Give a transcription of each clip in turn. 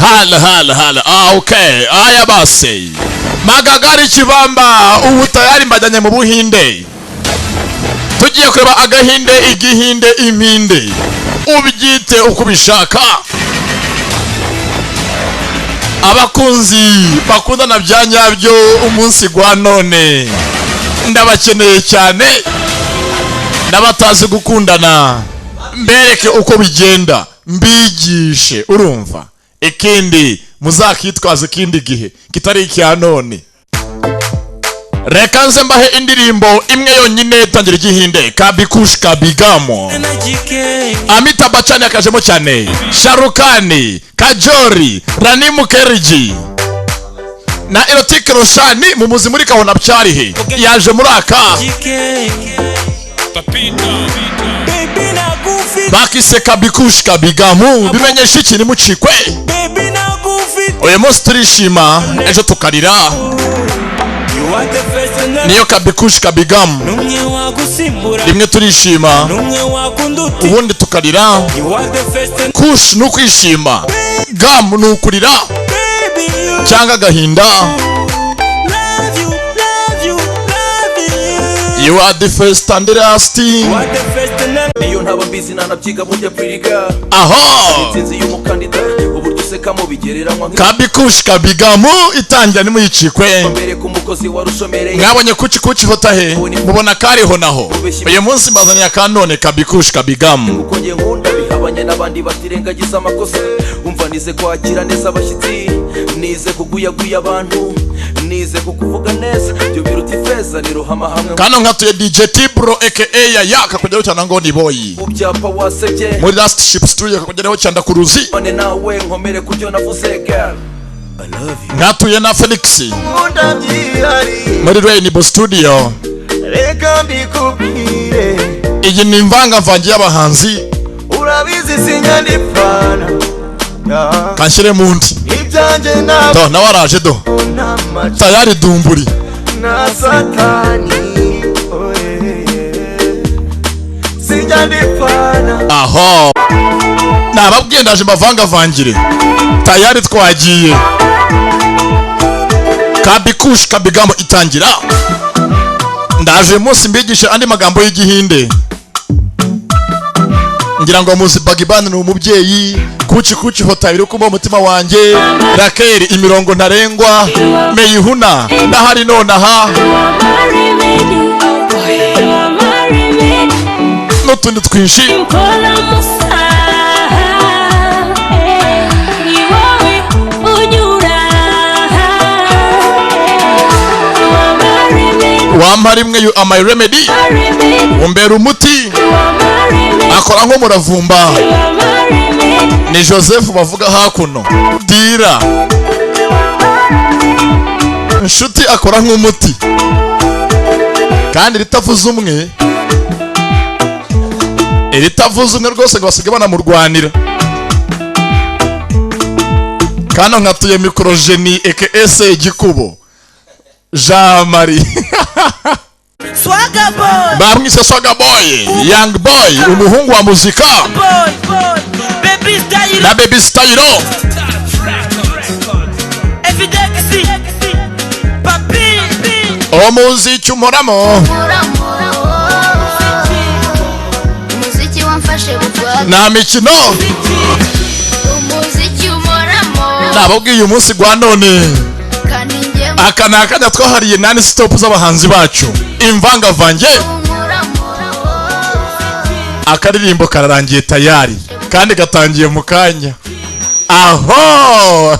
hala. Okay, aya base Magagari Kibamba ubu tayari mbajanye mu Buhinde. Tugiye kureba agahinde, igihinde, impinde. Ubyite uko bishaka. Abakunzi bakundana bya nyabyo umunsi gwa none ndabakeneye cyane. N'abatazi gukundana mbereke uko bigenda, mbigishe, urumva. Ikindi muzakitwaza ikindi gihe kitari icya none. Reka nze mbahe indirimbo imwe yonyine tangira igihinde, Kabikush Kabigamo. Amitabh Bachchan yakajemo cyane, Sharukani, Kajori, Rani Mukherjee na Hrithik Roshan mu muzi muri kabona byarihe yaje muri aka bakise Kabikush Kabigamo. Bimenyesha ikiri mucikwe uyu munsi turishima, ejo tukarira. Niyo Kabikush Kabigamo, rimwe turishima ubundi tukarira. Kush nukwishima, Gam nukurira cyangwa gahinda. You are the first and the last. Niyo ntaba mbizi nanabyiga burya priga. Aho inzi y'umukandida uburyo useka mu bigereranywa. Kabikush Kabigamo itangira ni muyicikwe. Mwabonye kuci hota he mubona kariho naho. Uyu munsi mbazaniye kanone Kabikush Kabigamo. Uko nge nkunda bihabanye n'abandi batirengagiza amakosa. Umva nize kwakira neza abashyitsi, nize kuguyaguya abantu, nize kukuvuga neza. Byo biruta ifeza nirohama hamwe. Kano nkatuye DJ Tibro aka yaka kujyaho cyane ngo ni boy. Ubyapa wasebye muri Last Ship Studio kujyaho cyanda kuruzi. One nawe nkomere kujyo navuze girl. I love you. Nkatuye na Felix muri Rainbow Studio. Reka mbikubwire iyi ni imvangavange y'abahanzi, urabizi sinyandipfana kanshyire mundi ibyanjye nabo nawe araje do tayari dumburi na satani sinyandipfana. Aho nababwiye ndaje mbavangavangire, tayari twagiye. Kabikush Kabigamo itangira. Ndaje munsi mbigishe andi magambo y'igihinde. Ngira ngo muzi Bagibani ni umubyeyi, kuci hota biri kuba umutima wanjye, Rakeri imirongo ntarengwa, Meyihuna ndahari nonaha, n'utundi twinshi. Wampara imwe you are my remedy, umbera umuti, akora nko muravumba. Ni Joseph bavuga hakuno dira, inshuti akora nk'umuti kandi ritavuze umwe, ritavuze umwe rwose ngo basige banamurwanira. Kano nkatuye Microgenie aka Gikubo Jean Marie Swagger boy, bamwise Swagger boy, young boy, umuhungu wa muzika na Baby Style. Umuziki umuramo, umuziki wamfashe bugwa na mikino, umuziki umuramo nababwiye umunsi gwa none. Aka ni akanya twahariye nani stop z'abahanzi bacu, imvangavange. Akaririmbo kararangiye tayari kandi gatangiye mu kanya. Aho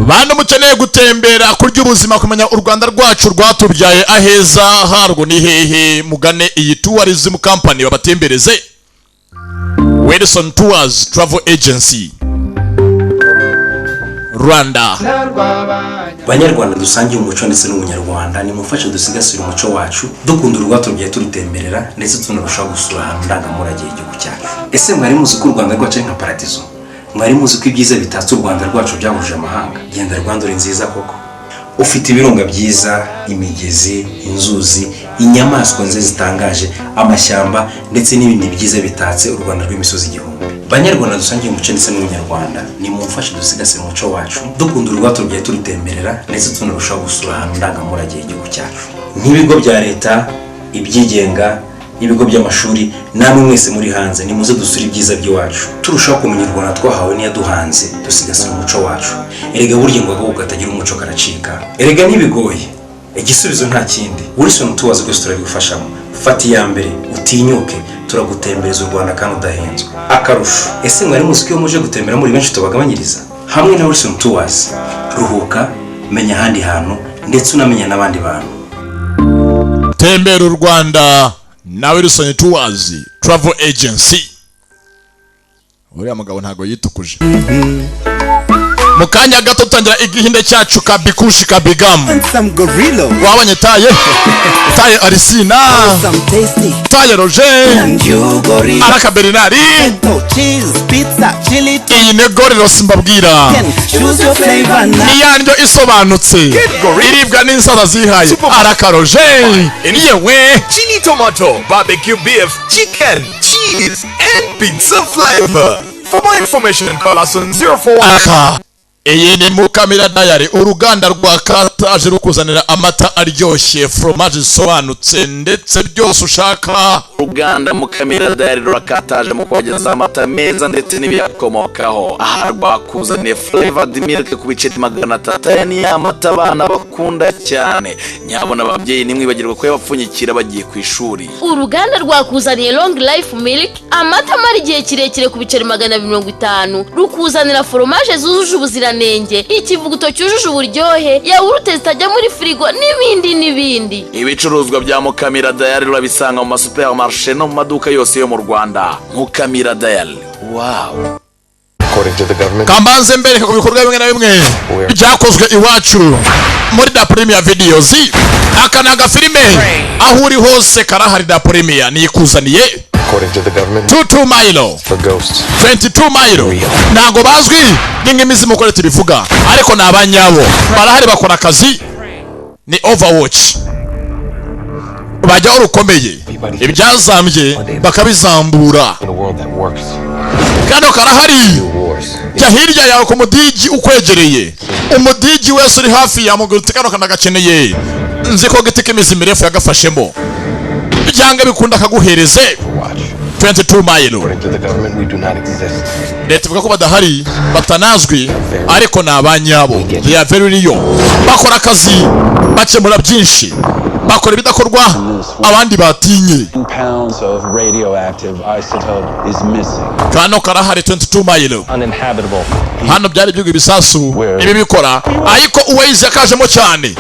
bantu mukeneye gutembera kurya ubuzima, kumenya u Rwanda rwacu rwatubyaye aheza harwo ni hehe, mugane iyi tourism company babatembereze. Wilson Tours Travel Agency Rwanda. Banyarwanda dusangiye umuco ndetse n'umunyarwanda, ni mufashe dusigasira umuco wacu, dukunda urwatubyaye turutemberera ndetse tunarushaho gusura ahantu ndangamurage y'igihugu cyacu. Ese mwari muzi ko u Rwanda rwacu nka paradizo? Mwari muzi ko ibyiza bitatse u Rwanda rwacu byahuje amahanga? Genda Rwanda uri nziza koko. Ufite ibirunga byiza, imigezi, inzuzi, inyamaswa nziza zitangaje, amashyamba ndetse n'ibindi byiza bitatse u Rwanda rw'imisozi igihumbi. Banyarwanda dusangiye umuco ndetse n'umunyarwanda, ni mumfashe dusigasire umuco wacu, dukunda urwatubyaye turutemberera ndetse tunarushaho gusura ahantu ndangamurage y'igihugu cyacu. Nk'ibigo bya leta, ibyigenga, ibigo by'amashuri, namwe mwese muri hanze nimuze dusura ibyiza by'iwacu, turushaho kumenya u Rwanda twahawe n'iyaduhanze, dusigasire umuco wacu. Erega burya ngo agahugu katagira umuco karacika. Erega ntibigoye, igisubizo nta kindi. Wilson Tours rwose turabigufashamo. Fata iya mbere, utinyuke, turagutembereza u Rwanda kandi udahenzwe. Akarusho, ese mwari muzi ko iyo muje gutembera muri benshi tubagabanyiriza? Hamwe na Wilson Tours, ruhuka, menya ahandi hantu ndetse unamenya n'abandi bantu. Tembera u Rwanda na Wilson Tours Travel Agency. Uriya mugabo ntago yitukuje. Mukanya gato tangira igihinde cyacu kabikushi kabigamu. Wabanye taye Arisina, taye Roger, Araka Bernard, iyi ne gorilo simbabwira. Niyanyo isobanutse, iribwa n'insaza zihaye. Araka Roger, yewe chili tomato, barbecue beef, chicken, cheese and pizza flavor. For more information call us on 04. Iyi ni Mukamira Diary, uruganda rwa Kataje rukuzanira amata aryoshye, fromage isobanutse ndetse byose ushaka. Uruganda Mukamira Diary rurakataje mu kogeza amata meza ndetse n'ibiyakomokaho. Aha rwakuzaniye flavored milk ku biceri 300 ni amata abana bakunda cyane. Nyabona ababyeyi nimwibagirwa ko yabapfunyikira bagiye ku ishuri. Uruganda rwakuzaniye long life milk, amata mari gihe kirekire ku biceri 250. Rukuzanira fromage zujuje ubuziranenge, ikivuguto cyujuje uburyohe, yawurute zitajya muri frigo n'ibindi. Ibicuruzwa bya Mukamira Diary urabisanga mu masupermarché no mu maduka yose yo mu Rwanda. Mukamira Diary. Wow. Kambanze mbere ku bikorwa bimwe na bimwe byakozwe iwacu muri Da Premier Videos. Akanaga filime aho uri hose karahari Da Premier nikuzaniye. 22 Mile 22 Mile ntago bazwi n'ingimizi mukorete bivuga, ariko nabanyabo barahari bakora akazi. Ni Overwatch bajya urukomeye, ibyazambye bakabizambura. Kano karahari jya hirya yawe ku mudigi ukwegereye, umudigi wese uri hafi ya mugurute kano kanagakeneye, nzi ko giti k'imizi mirefu yagafashemo byanga bikunda kaguhereze. 22 Mile leta ivuga ko badahari batanazwi, ariko nabanyabo they are very real. Bakora akazi, bakemura byinshi, bakora ibidakorwa abandi batinye. Kano karahari 22 Mile. Hano byari byugo ibisasu ibi bikora, ariko uweize yakajemo cyane.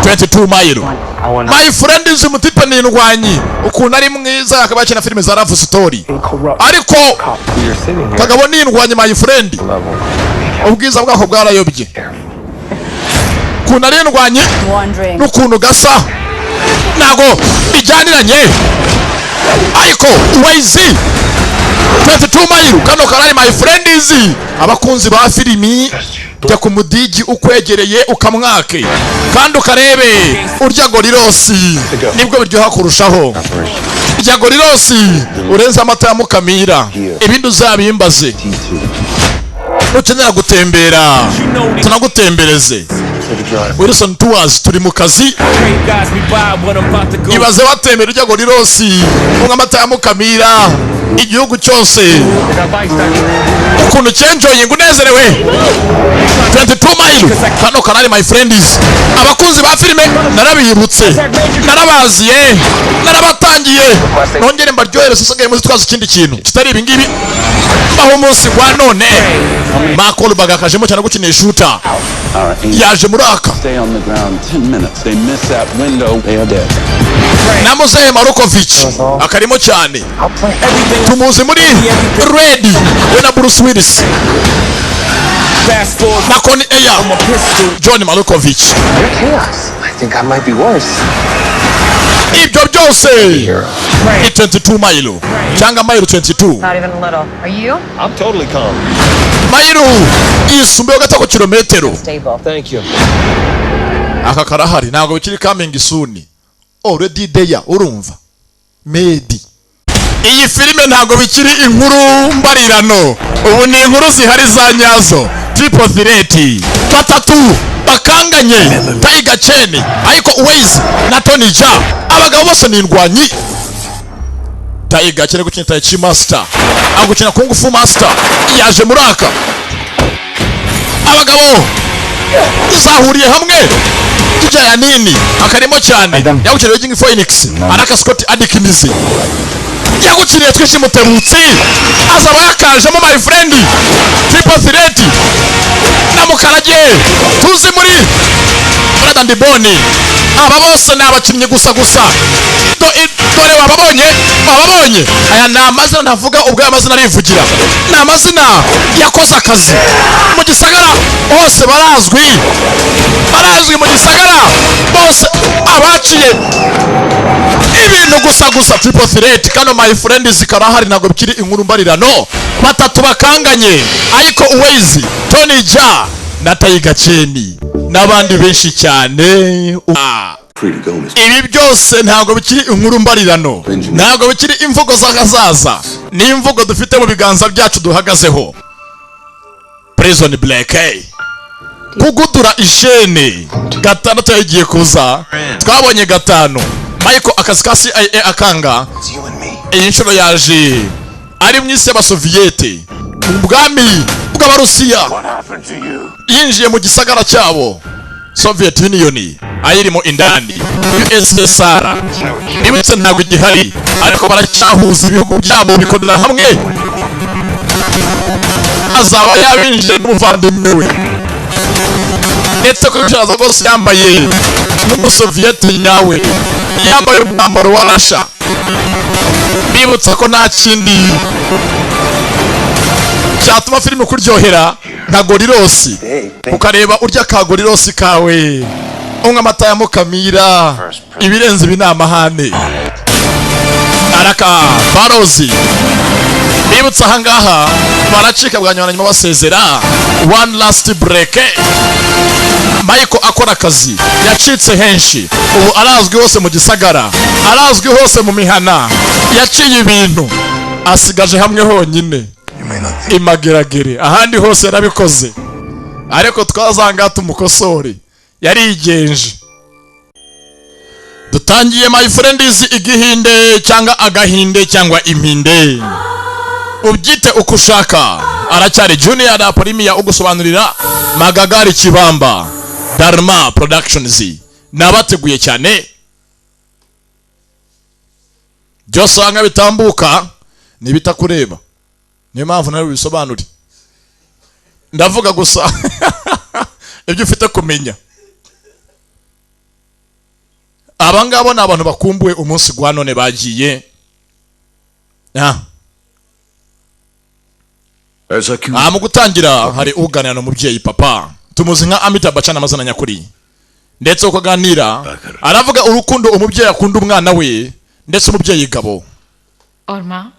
22 Mile my friend is umutipe n'indwanyi ukuntu ari mwiza, akabakina filime za love story, ariko kagabo n'indwanyi my friend ubwiza bwako bwarayobye. Kuna ari indwanyi n'ukuntu gasa nago bijyaniranye, ariko uweize 22 Mile kano karari my friend is abakunzi ba filimi. Jya ku mudigi ukwegereye ukamwake kandi ukarebe urya gorirosi, nibwo biryoha kurushaho. Jya gorirosi urenze amata ya Mukamira, ibindi uzabimbaze. Ukenera gutembera tunagutembereze. Wilson Tours turi mu kazi. Ibaze watembera urya gorirosi unga amata ya Mukamira igihugu cyose, ukuntu cyenjoye ngunezerewe. 22 Mile kano kanari my friends. Abakunzi ba filime narabibutse, narabaziye, narabatangiye, nongere mbaryohere sisigaye muzi twaza ikindi kintu kitari ibi ngibi. Baho umunsi wa none Makolo bagakajemo cyane gukinira shooter yaje muraka. Namuze Marukovic akarimo cyane, tumuzi muri Red we na Bruce Willis. Nakoni Eya John Marukovic. I think I might be worse. Ibyo byose ni 22 Mile cyangwa Mile 22. Not even a little. Are you? I'm totally calm. Mile isumbuye gato ku kilometero. Stable. Thank you. Aka karahari ntabwo bikiri coming soon. already there, urumva Medi. Iyi filime ntago bikiri inkuru mbarirano, ubu ni inkuru zihari za nyazo. Triple threat, batatu bakanganye, Tiger Chain, ariko Waze na Tony Jaa, abagabo bose ni indwanyi. Tiger Chain gukina Tai Chi Master, agukina Kung Fu Master, yaje muraka. Abagabo zahuriye hamwe tujya nini akarimo cyane yagukiriye King Phoenix araka Scott Adkins yagukiriye twishi mutemutsi azaba yakajemo my friend Triple Threat na Mukarage tuzi muri Brad and Boni aba bose ni abakinnyi gusa dore wababonye aya ni amazina ndavuga ubwo amazina arivugira ni amazina yakoze akazi mu gisagara hose barazwi mu gisagara bose abaciye ibintu gusa Triple Threat kano my friend zikarahari ntago bikiri inkuru mbarirano batatu bakanganye ariko Waze Tony Jaa na Tiger Chain n'abandi benshi cyane. Ibi byose ntago bikiri inkuru mbarirano, ntago bikiri imvugo z'akazaza, ni imvugo dufite mu biganza byacu duhagazeho. Prison Black kugudura ishene gatandatu yagiye kuza, twabonye gatanu Michael akazi ka CIA akanga. Iyi nshuro yaje ari mu isi y'Abasoviyete, mu bwami bw'Abarusiya, yinjiye mu gisagara cyabo Soviet Union ayirimo indani USSR. Nibutse ntabwo igihari ariko baracyahuza ibihugu byabo bikorera hamwe. Azaba yabinjije n'umuvandimwe we ndetse ko bishaza rwose yambaye n'umusoviyeti nyawe, yambaye umwambaro wa Russia. Bibutsa ko nta kindi cyatuma filime kuryohera nka Gorirosi, ukareba urya ka Gorirosi kawe umwe amata ya Mukamira, ibirenze binamahane araka Barozi. Bibutsa ahangaha baracika bwanyuma nyuma basezera one last break. Michael akora akazi yacitse henshi, ubu arazwi hose mu gisagara, arazwi hose mu mihana, yaciye ibintu asigaje hamwe honyine Imageragere, ahandi hose yarabikoze ariko twazanga tumukosore yarigenje. Dutangiye my friends igihinde cyangwa agahinde cyangwa impinde, ubyite uko ushaka. Aracyari Junior na Premier ugusobanurira Magagari Kibamba Dharma Productions nabateguye cyane. Byose wanga bitambuka nibitakureba, niyo mpamvu nawe bisobanuri, ndavuga gusa ibyo ufite kumenya. Abangabo ni abantu bakumbuye umunsi gwa none bagiye. Mu gutangira hari uganira n'umubyeyi papa tumuzi nka Amitabh Bachchan amazina nyakuri, ndetse uko aganira aravuga urukundo umubyeyi akunda umwana we ndetse umubyeyi gabo. Orma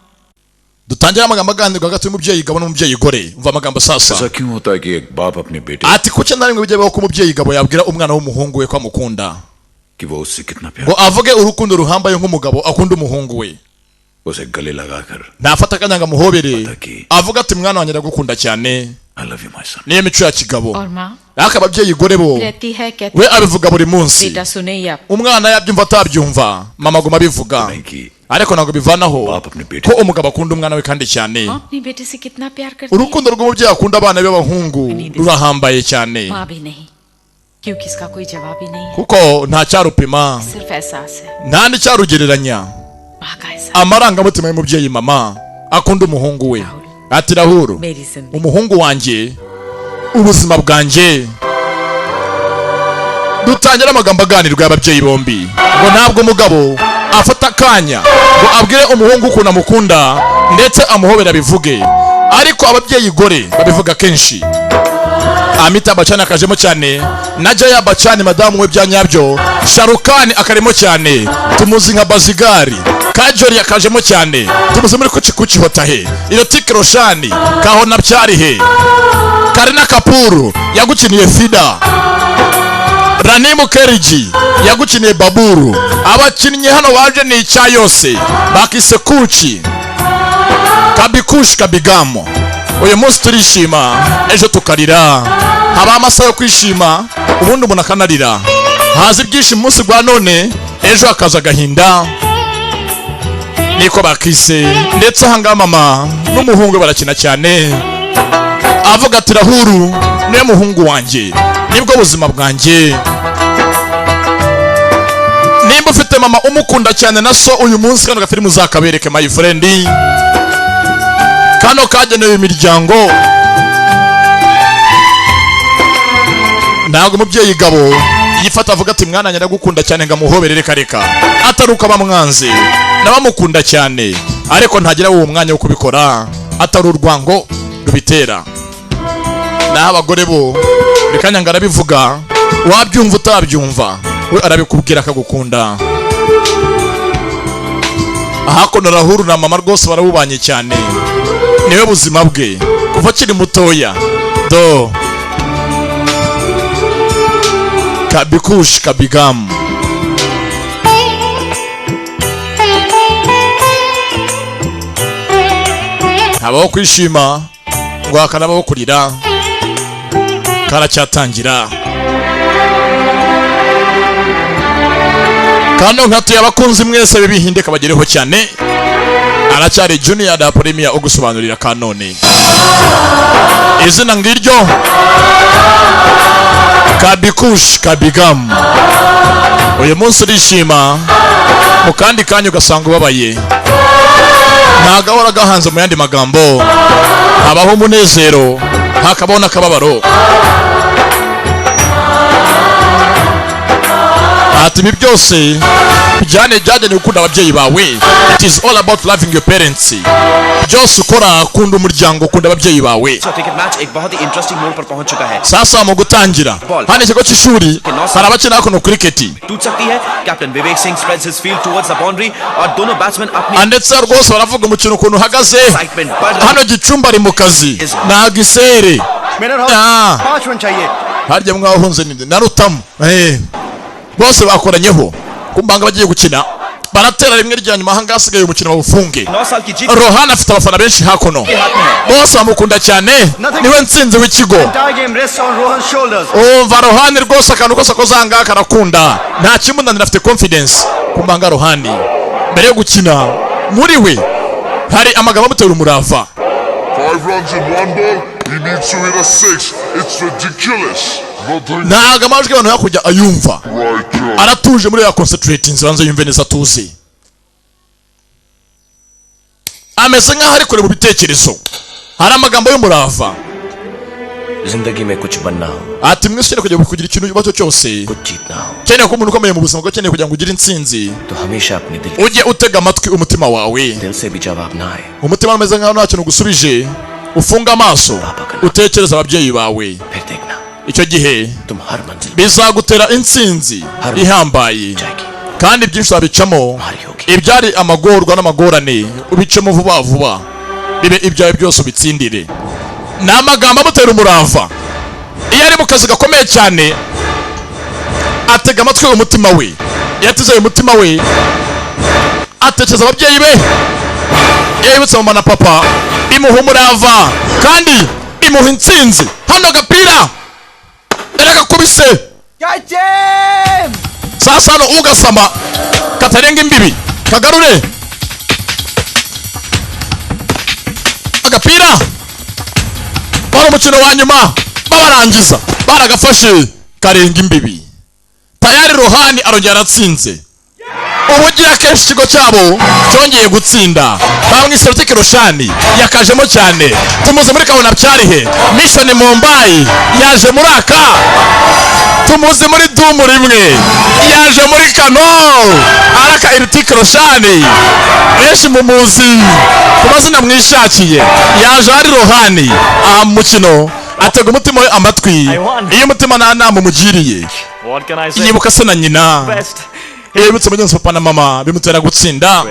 dutangira amagambo aganirwa hagati y'umubyeyi gabo n'umubyeyi gore. Umva amagambo sasa. Ati kuki narimwe bijye baho ko umubyeyi gabo yabwira umwana w'umuhungu we ko amukunda, ngo avuge urukundo ruhambaye nk'umugabo akunda umuhungu we, nafata akanyanga muhobere avuga ati mwana wanjye ndagukunda cyane, niyo mico ya kigabo. Ariko ababyeyi gore bo we abivuga buri munsi, umwana yabyumva atabyumva mama guma bivuga, ariko ntabwo bivanaho ko umugabo akunda umwana we kandi cyane. Urukundo rw'umubyeyi akunda abana be b'abahungu rurahambaye cyane, kuko nta cyarupima nta n'icyarugereranya. Amarangamutima y'umubyeyi mama akunda umuhungu we. Ati Rahuru, umuhungu wanjye ubuzima bwanjye. Dutangira amagambo aganirwa y'ababyeyi bombi, ngo ntabwo umugabo afata akanya ngo abwire umuhungu ukuntu amukunda ndetse amuhobera bivuge, ariko ababyeyi gore babivuga kenshi. Amitabh Bachchan akajemo cyane, na Jaya Bachchan madamu we byanyabyo, Sharukani akarimo cyane, tumuzi nka Bazigari, Kajori akajemo cyane, tumuzi muri Kuchi Hotahe, Hrithik Roshan kahona byari he, Kareena Kapoor yagukiniye Fida, Rani Mukerji yagukiniye Baburu. Abakinnyi hano baje ni icya yose bakise Kuchi Kabikush Kabigamo. Uyu munsi turishima ejo tukarira, haba amasaha yo kwishima ubundi umuntu akanarira. Haza ibyishimo umunsi gwa none ejo akaza agahinda, niko bakise. Ndetse ahanga mama n'umuhungu barakina cyane, avuga ati Rahuru niwe muhungu wanjye, nibwo buzima bwanjye. Nimba ufite mama umukunda cyane na so, uyu munsi kano gafilmu zakabereke my friend. Kano kagenewe imiryango, ntabwo umubyeyi gabo yifata avuga ati mwana nyara gukunda cyane ngamuhoberere kareka, ataruka bamwanze nabamukunda cyane ariko ntagira uwo mwanya wo kubikora, atari urwango rubitera. Naho abagore bo bikanya ngarabivuga, wabyumva utabyumva we arabikubwira akagukunda. Ahakono Rahuru na mama rwose barabubanye cyane, niwe buzima bwe kuva akiri mutoya. Do Kabikush Kabigam. Habaho kwishima ngo hakanabaho kurira, karacyatangira. Kano nkatuye abakunzi mwese bibihinde kabagereho cyane. Aracyari Junior da Premier ugusobanurira kanone. Izina ngiryo Kabikush Kabigam. Uyu munsi urishima, mu kandi kanya ugasanga ubabaye. Ntagahora gahanze mu yandi magambo, habaho umunezero hakabaho n'akababaro. Ati ibi byose bijyane gukunda ababyeyi bawe. It is all about loving your parents. Byose ukora kunda umuryango, kunda ababyeyi bawe. Sasa mu gutangira hano ikigo cy'ishuri hari abakina hakuno cricket. Ndetse rwose baravuga umukino ukuntu uhagaze hano. Gicumbi ari mu kazi na Gisere harya mwahunze na Rutamu bose bakoranyeho kumbanga bagiye gukina, baratera rimwe rya nyuma hanga hasigaye umukino bawufunge. Rohan afite abafana benshi hakuno, bose bamukunda cyane, niwe nsinzi w'ikigo. Umva Rohan rwose akantu kose akozanga karakunda, nta kimunanira, afite confidence. Kumbanga Rohan mbere yo gukina muri we hari amagambo amutera umurava. 5 runs in 1 ball, he needs to hit a 6. It's ridiculous. Ntago amajwi abantu yakujya ayumva, aratuje muri ya concentrating zanze yumve neza tuzi. Ameze nkaho ari kure mu bitekerezo, hari amagambo y'umurava. Zindagi mein kuch banna ho. Ati mwese kujya kugira ikintu yubato cyose, Kuch jeetna ho. cyane ko umuntu ukomeye mu buzima bwo cyane kugira ngo ugire intsinzi, To hamesha apne dil ujye utega amatwi umutima wawe. dil se bhi jawab na aaye. Umutima umeze nkaho nta kintu gusubije, ufunga amaso utekereza ababyeyi bawe. Phir dekhna Icyo gihe tum har manzil bizagutera intsinzi ihambaye, jayegi. kandi byinshi uzabicamo. Ibyari amagorwa n'amagorane ubicemo vuba vuba, bibe ibyawe byose ubitsindire. Ni amagambo amutera umurava. Iyo ari mu kazi gakomeye cyane atega amatwi umutima we, iyo atizeye umutima we atekereza ababyeyi be. Iyo yibutse mama na papa imuha umurava kandi imuha intsinzi. Hano agapira yaragakubise sasa hano ugasama katarenga imbibi kagarure agapira. Bari umukino wa nyuma babarangiza baragafashe karenga imbibi. Tayari Rohan arongera aratsinze. Ubugira kenshi ikigo cyabo cyongeye gutsinda. Bamwise Rutiki Roshani yakajemo cyane. Tumuze muri Kabona Byarihe Mission Mumbai yaje muri aka. Tumuze muri Dumu rimwe yaje muri Kano araka Rutiki Roshani benshi mumuzi ku mazina mwishakiye. Yaje ari Rohan aha mukino atega umutima we amatwi. Iyo umutima nta nama umugiriye yibuka se na nyina. Yibutse mugenzi papa na mama bimutera gutsinda.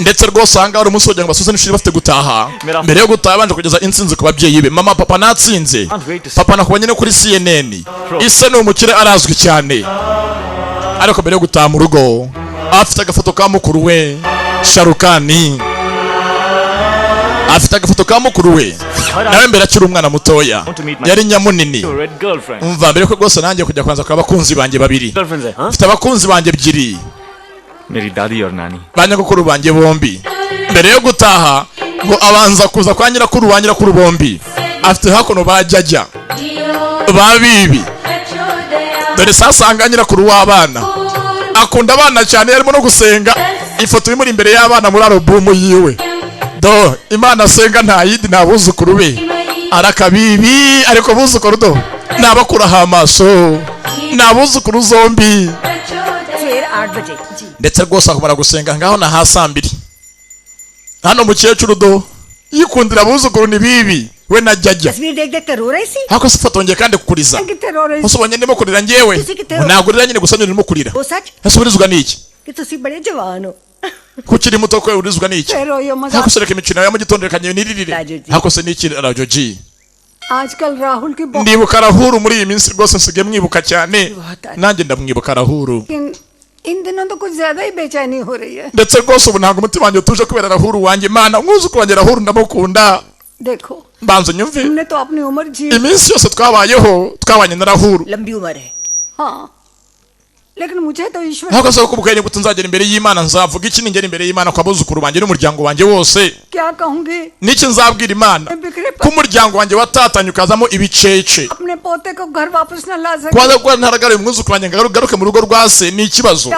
Ndetse rwose aha ngaha hari umunsi wagira ngo basoze n'ishuri bafite gutaha. Mbere yo gutaha banje kugeza intsinzi ku babyeyi be. Mama papa natsinze, papa nakubonye no kuri CNN ise ni umukire arazwi cyane, ariko mbere yo gutaha mu rugo afite agafoto ka mukuru we Sharukani, afite agafoto ka mukuru we nawe mbere akiri umwana mutoya yari nyamunini. Umva mbere ko rwose nanjye kujya kwanza kwa bakunzi banjye babiri, mfite abakunzi banjye ebyiri, ba nyogokuru banjye bombi. Mbere yo gutaha ngo abanza kuza kwa nyirakuru wa nyirakuru bombi, afite hakuno bajyajya babibi. Dore sasanga nyirakuru w'abana akunda abana cyane, yarimo no gusenga, ifoto imuri imbere y'abana muri alubumu yiwe. Do Imana asenga nta yindi nabuzukuru be arakabibi, ariko buzukuru do nabakuraho amaso, nabuzukuru zombi. Ndetse rwose akumara gusenga ngaho na hasambiri. Hano mukecuru do yikundira abuzukuru ni bibi we na jajja. Hako sifoto ngiye kandi kukuriza. Usubonye ndimo kurira ngewe. Nagurira nyine gusa ndimo kurira. Asubirizwa niki? Kukiri muto kwe urizwa niki? Hako sereka imikino ya mu gitondo rekanye niririre. Hako se niki Rajoji? आजकल राहुल की ndibuka Rahuru muri iyi minsi rwose nsigaye mwibuka cyane, nanjye ndamwibuka Rahuru. इन दिनों तो कुछ ज्यादा ही बेचैनी हो रही है. Ndetse rwose ubu ntabwo umutima wanjye utuje kubera Rahuru wanjye. Mana mwuzukuru wanjye Rahuru ndamukunda. देखो Mbanza nyumve हमने तो अपनी उम्र जी iminsi yose twabayeho twabanye na Rahuru. लंबी उम्र है. हाँ लेकिन मुझे तो ईश्वर Ntabwo se ko bukanye gute nzagera imbere y'Imana, nzavuga iki ningera imbere y'Imana kwa buzukuru banjye n'umuryango wanjye wose. क्या कहूंगी. Niki nzabwira Imana ko umuryango wanjye watatanye ukazamo ibicece. अपने पोते को घर वापस न ला सके. Kwaza kwa ntaragara umwuzukuru wanjye ngaruke mu rugo rwase ni ikibazo.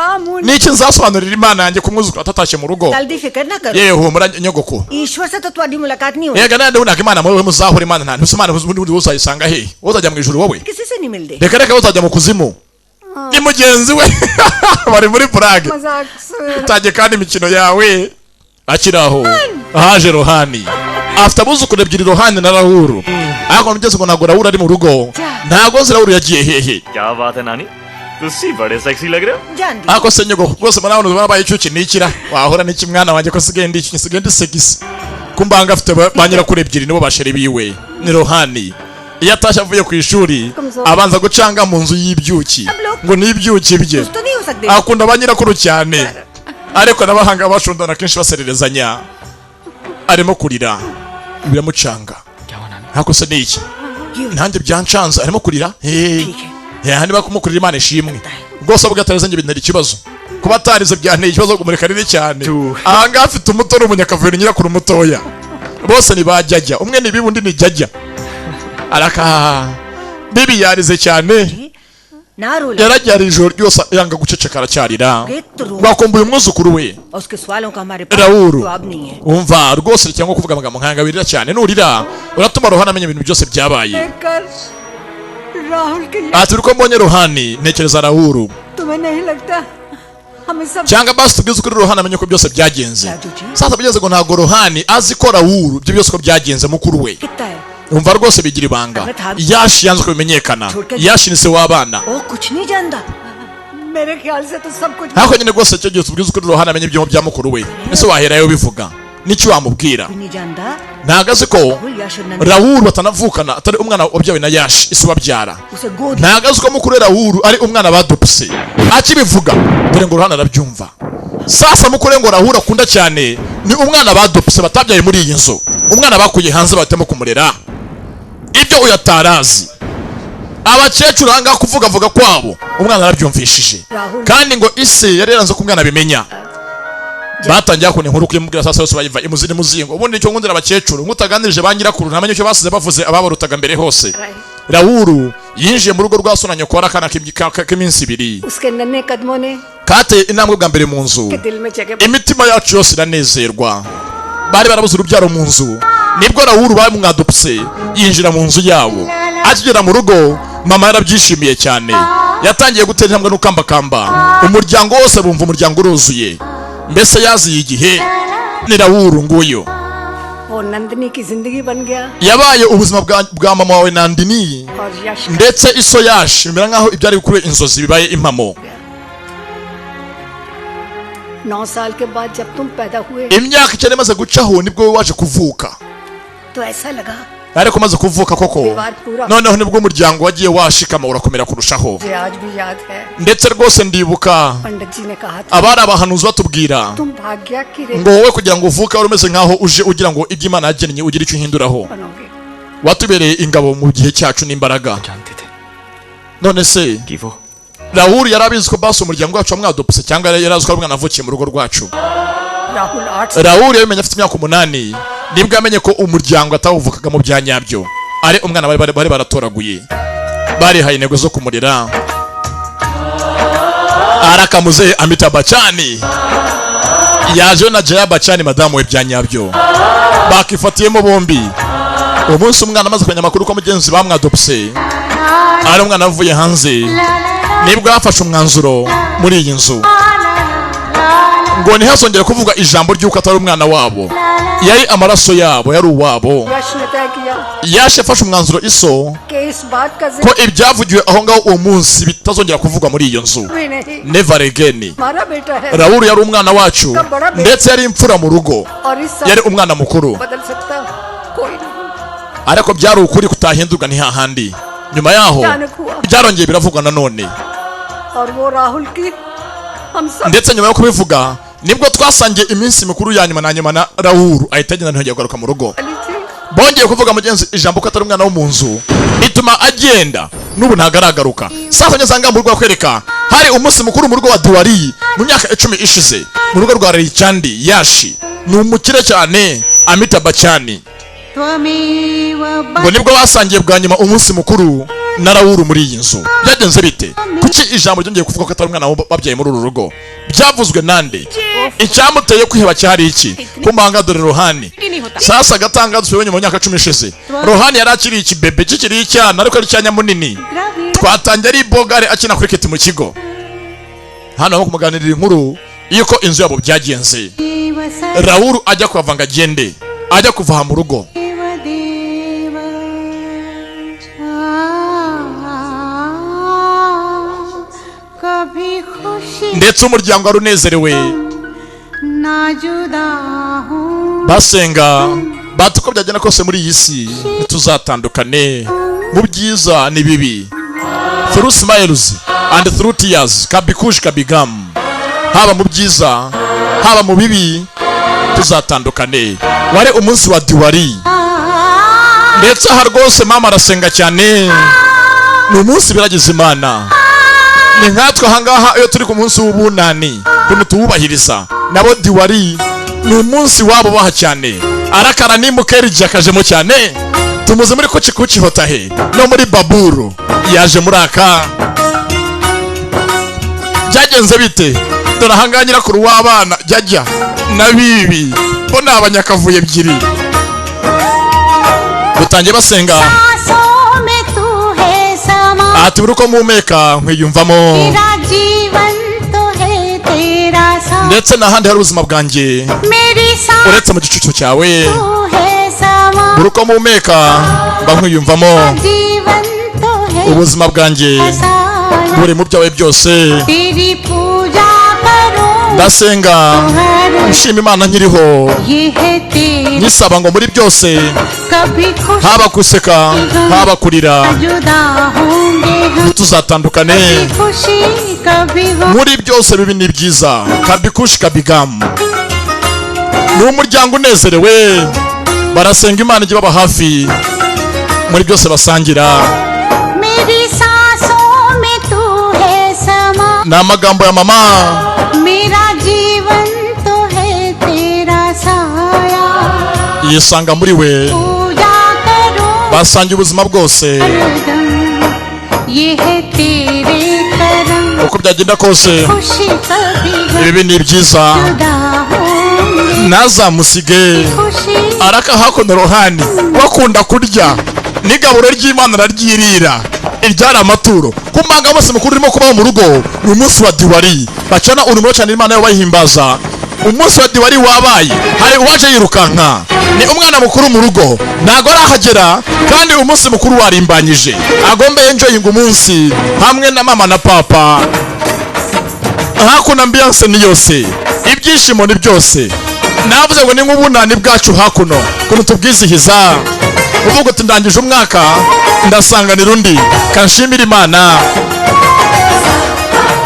Niki nzasobanurira Imana yanjye ko umwuzukuru atatashye mu rugo. जल्दी फिक्र न करो. Yewe mura nyogoko. ईश्वर से तो तुम्हारी मुलाकात नहीं हुई. Yega nande unaka Imana mwe muzahura Imana nta ntusumana ubundi uzayisanga he? Uzajya mu ijuru wowe? किसी से नहीं मिलते. Reka uzajya mu kuzimu. Ni mugenzi we bari muri Prague. मजाक से. Utajye kandi imikino yawe akiraho. Haje Rohani. After abuzukuru ebyiri Rohani na Rahuru. Ariko mugeze ngo ntago Rahuru ari mu rugo. Ntago nzi Rahuru yagiye hehe. क्या बात है नानी, तुसी बड़े सेक्सी लग रहे हो. जान दी. Ako se nyogoko rwose muri abantu babaye icyuki nikira. Wahora n'iki mwana wanjye ko sigende iki sigende segisi. Kumbanga afite ba nyirakuru ebyiri nibo bashere biwe. Ni Rohani. Iyo atashye avuye ku ishuri abanza gucanga mu nzu y'ibyuki ngo ni ibyuki bye. तो नहीं हो सकते. Akunda abanyirakuru cyane, ariko nabahanga bashondana kenshi basererezanya. Arimo kurira biramucanga. Hako se niki? Nanjye byancanza arimo kurira. Hani bakumukurira Imana ishimwe. Rwose bwatareze nge bintera ikibazo. Kuba atarize byanteye ikibazo kumureka riri cyane. Ahanga afite umuto n'umunyakaveri nyirakuru mutoya. Bose ni bajyajya. Umwe ni bibundi ni jajja. Araka bibi yarize cyane. Yarajyari ijoro ryose yanga guceceka aracyarira. Bakumbuye umwuzukuru we Rahuru. Umva rwose cyangwa kuvuga amagambo nkanga birira cyane, nurira uratuma Rohani amenya ibintu byose byabaye. Ati uko mbonye Rohani ntekereza Rahuru. Cyangwa basi tubwize kuri Rohani amenye ko byose byagenze. Sasa bigeze ngo ntago Rohani azi ko Rahuru ibyo byose ko byagenze mukuru we. Umva rwose bigira ibanga. Yashi yanze kubimenyekana. Yashi ni se w'abana. Hako nyine rwose cyo gihe tubwize kuri Rohani amenye ibyo bya mukuru we. Ese waherayo bivuga n'iki wamubwira? Ntagaze ko Rahuru batanavukana atari umwana wabyawe na Yashi isi wabyara. Ntagaze ko mukuru Rahuru ari umwana badopse. Akibivuga dore ngo Rohani arabyumva. Sasa mukuru ngo Rahuru akunda cyane ni umwana badopse batabyaye muri iyi nzu. Umwana bakuye hanze batemo kumurera. Ibyo uyatarazi. Abakecuru hanga kuvuga kwabo umwana arabyumvishije. Kandi ngo isi yareranze ko umwana bimenya. Batangiye kune nkuru kuyimubwira sasa yose bayiva imuzini muzingo. Ubundi cyo ngundira abakecuru ngutaganirije banyirakuru ntamenye cyo basize bavuze ababarutaga mbere hose. Rahuru yinjiye mu rugo rwa sonanyo kwa rakana k'iminsi ibiri. Kate intambwe bwa mbere mu nzu. Imitima yacu yose iranezerwa. Bari barabuze urubyaro mu nzu. Nibwo Rahuru bamwadopse yinjira mu nzu yawo. Akigera mu rugo mama yarabyishimiye cyane. Yatangiye gutera intambwe n'ukambakamba. Umuryango wose bumva umuryango uruzuye. Mbese yaziye igihe ni Rahuru nguyo. Yabaye ubuzima bwa mama wawe Nandini ndetse iso Yashi bimera nkaho ibyari kure inzozi bibaye impamo. 9 साल के बाद जब तुम पैदा हुए imyaka icyane maze gucaho nibwo waje kuvuka. तो ऐसा लगा ariko maze kuvuka koko noneho nibwo umuryango wagiye washikama urakomera kurushaho ndetse rwose ndibuka abari abahanuzi batubwira ngo wowe kugira ngo uvuke wari umeze nkaho uje ugira ngo ibyo Imana yagennye ugire icyo uhinduraho watubereye ingabo mu gihe cyacu n'imbaraga none se Raoul yarabizi ko basi umuryango wacu wamwadopse cyangwa yarazi ko ari umwana avukiye mu rugo rwacu Raoul yabimenye afite imyaka 8 nibwo yamenye ko umuryango atawuvukaga mu byanyabyo ari umwana bari baratoraguye bari haye intego zo kumurera arakamuze Amitabh Bachchan yaje na Jaya Bachchan madamu we byanyabyo bakifatiyemo bombi umunsi umwana amaze kumenya amakuru ko mugenzi bamwadopse ari umwana avuye hanze nibwo yafashe umwanzuro muri iyi nzu ngo ntihazongere kuvuga ijambo ry'uko atari umwana wabo yari amaraso yabo yari uwabo yashe afashe umwanzuro iso ko ibyavugiwe aho ngaho uwo munsi bitazongera kuvugwa muri iyo nzu never again Raoul yari umwana wacu ndetse yari imfura mu rugo yari umwana mukuru ariko byari ukuri kutahindurwa ntihahandi nyuma yaho byarongeye biravugwa nanone ndetse nyuma yo kubivuga nibwo twasangiye iminsi mikuru ya nyuma na Raoul ahita agenda ntihongeye kugaruka mu rugo bongeye kuvuga mugenzi ijambo ko atari umwana wo mu nzu ituma agenda n'ubu ntagaragaruka sasa nyazanga mu rugo akwereka hari umunsi mukuru mu rugo wa Diwali mu myaka 10 ishize mu rugo rwa Raychandi Yashi ni umukire cyane Amitabh Bachchan ngo nibwo basangiye bwa nyuma umunsi mukuru na Raoul muri iyi nzu byagenze bite kuki ijambo ryongeye kuvuga ko atari umwana babyaye muri uru rugo byavuzwe nande icyamuteye kwiheba cyari iki kumanga dore Rohani sasa gatanga dusubye mu myaka 10 ishize Rohani yari akiri iki bebe kikiri icyana ariko ari cyanya munini twatangiye ari bogare akina cricket mu kigo hano ho kumuganirira inkuru yuko inzu yabo byagenze Raoul ajya kwavanga agende ajya kuva mu rugo ndetse umuryango wari unezerewe basenga batuko byagenda kose muri iyi si ntituzatandukane mu byiza ni bibi through smiles and through tears kabikush kabigam haba mu byiza haba mu bibi tuzatandukane wari umunsi wa Diwali ndetse aha rwose mama arasenga cyane ni umunsi biragize Imana ni nkatwe ahangaha iyo turi ku munsi w'ubunani kuntu tuwubahiriza nabo Diwali ni umunsi wabo baha cyane arakara ni mukerije akajemo cyane tumuze muri kuchi hotahe no muri Baburu yaje muri aka byagenze bite dore ahangaha nyirakuru w'abana jajya na bibi bo ni abanyakavuye ebyiri butangiye basenga ati buri uko mumeka nkwiyumvamo ndetse n'ahandi hari ubuzima bwanjye uretse mu gicucu cyawe buri uko mumeka mba nkwiyumvamo ubuzima bwanjye buri mu byawe byose ndasenga nshima Imana nkiriho nisaba ngo muri byose haba kuseka haba kurira tuzatandukane muri byose bibi ni byiza kabikush kabigam ni umuryango unezerewe barasenga Imana ijye baba hafi muri byose basangira ni amagambo ya mama yisanga muri we basangiye ubuzima bwose uko byagenda kose ibi ni byiza nazamusige araka hakuno Rohani wakunda kurya n'igaburo ry'Imana araryirira iryara amaturo kumanga bose mukuru urimo kubaho mu rugo ni umunsi wa Diwali bacana urumuri cyane Imana yo bayihimbaza umunsi wa Diwali wabaye hari uwaje yirukanka ni umwana mukuru mu rugo ntago arahagera kandi umunsi mukuru warimbanyije agomba enjoying umunsi hamwe na mama na papa hakuna ambiance ni yose ibyishimo ni byose navuze ngo ni nk'ubunani bwacu hakuno kuno tubwizihiza uvuga uti ndangije umwaka ndasanganira undi kanshimira Imana.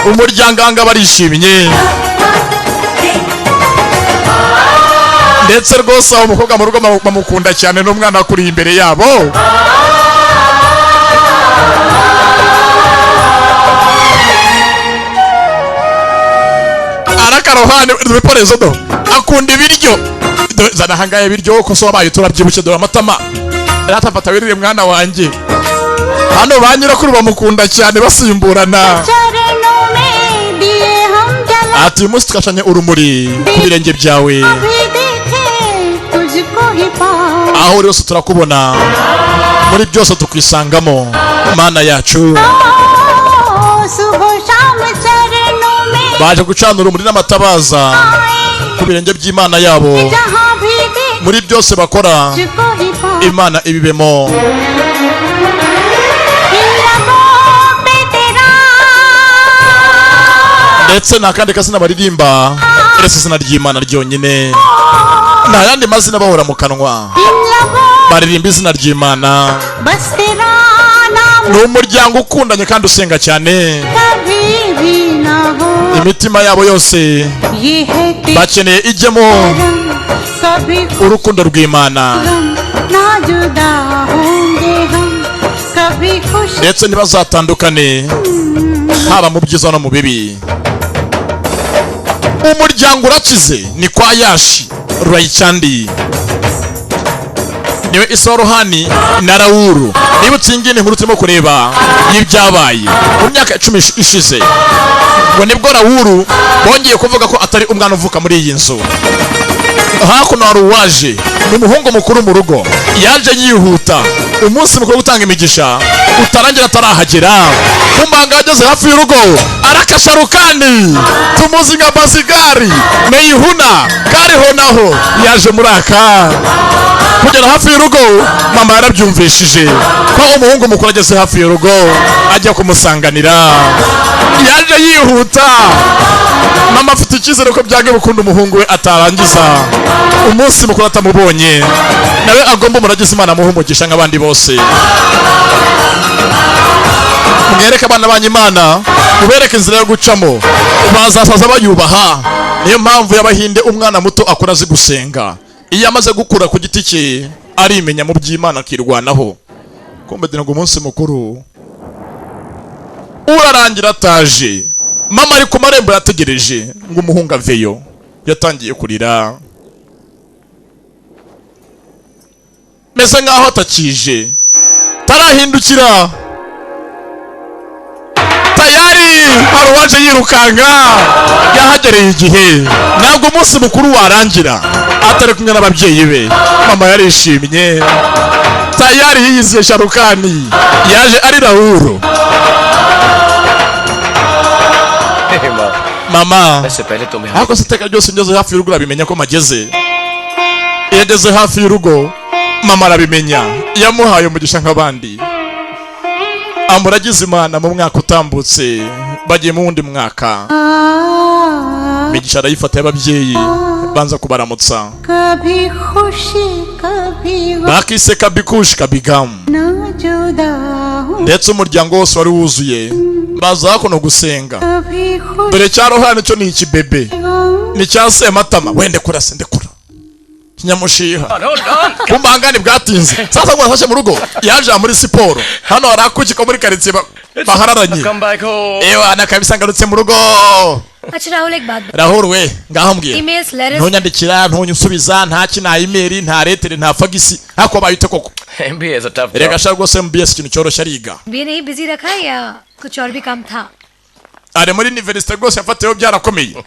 Umuryango barishimye ndetse rwose aho umukobwa mu rugo bamukunda cyane n'umwana akuri imbere yabo. Arakarohane duperezo do akunda ibiryo zana hangaye ibiryo ko so wabaye turabyibushye dore amatama ratafata wirire mwana wanjye. Hano banyura kuri bamukunda cyane basimburana. Ati umunsi twashanye urumuri ku birenge byawe, aho uri hose turakubona, muri byose tukwisangamo Mana yacu. Baje gucana urumuri n'amatabaza ku birenge by'Imana yabo, muri byose bakora Imana ibibemo. Ndetse nakandi kasina baririmba uretse izina ry'Imana ryonyine, nta yandi mazina bahora mu kanwa, baririmba izina ry'Imana. Ni umuryango ukundanye kandi usenga cyane, imitima yabo yose bakeneye ijyemo urukundo rw'Imana, ndetse ntibazatandukane haba mu byiza no mu bibi. Umuryango urakize ni kwa Yashi Rurayicandi, niwe Isarohani na Rauru. Niba utsingine inkuru turimo kureba y'ibyabaye mu myaka 10 ishize, ngo nibwo Rauru bongeye kuvuga ko atari umwana uvuka muri iyi nzu. Hakuno hari uwaje n'umuhungu mukuru mu rugo, yaje yihuta umunsi mukuru gutanga imigisha utarangira atarahagera. Kumbanga ageze hafi y'urugo arakasharukani tumuzi nka Basigari Meihuna kariho naho yaje muraka kugera hafi y'urugo. Mama yarabyumvishije ko umuhungu mukuru ageze hafi y'urugo ajya kumusanganira, yaje yihuta. Mama afite icyizere ko byange bukunda umuhungu we atarangiza umunsi mukuru atamubonye, nawe agomba umuragize Imana muhe umugisha nk'abandi bose. Mwereke abana banyu Imana, mubereke inzira yo gucamo, bazasaza bayubaha. Niyo mpamvu y'Abahinde umwana muto akura azi gusenga, iyo amaze gukura ku giti cye arimenya mu by'Imana akirwanaho. Kumbe dina ngo umunsi mukuru urarangira ataje, mama ari ku marembo yategereje ngo umuhungu aveyo. Yatangiye kurira meze nkaho atakije, tarahindukira tayari hari uwaje yirukanga yahagereye igihe. Ntabwo umunsi mukuru warangira atari kumwe n'ababyeyi be. Mama yarishimye, tayari yiyiziye Sharukani, yaje ari Rauru. Mama ako siteka byose ngeze hafi y'urugo arabimenya ko mageze. Yageze hafi y'urugo mama arabimenya, yamuhaye umugisha nk'abandi, amuragize Imana mu mwaka utambutse. Bagiye mu wundi mwaka, migisha arayifata y'ababyeyi banza kubaramutsa, bakise Kabikushi Kabigamu, ndetse umuryango wose wari wuzuye baza hakuno gusenga. Dore Cyarohane cyo ni ikibebe, ni cya Sematama wende kurase ndekura Kinyamushiha. Kumbangani bwatinze sasa ngo afashe mu rugo, yaje muri siporo. Hano harakukiko muri karitsiye bahararanye. Ewa nakabisangarutse mu rugo. Acha Rahul ek baat. Rahul we ngaho mbwiye, emails letters ntonyandikira ntonyusubiza nta kina email nta letter nta fagisi hako bayite koko. MBA is a tough job. Rega shaka rwose MBS ikintu cyoroshye ariga. भी नहीं बिजी रखा है या कुछ और भी काम था? Ari muri university rwose yafatiyeho byarakomeye.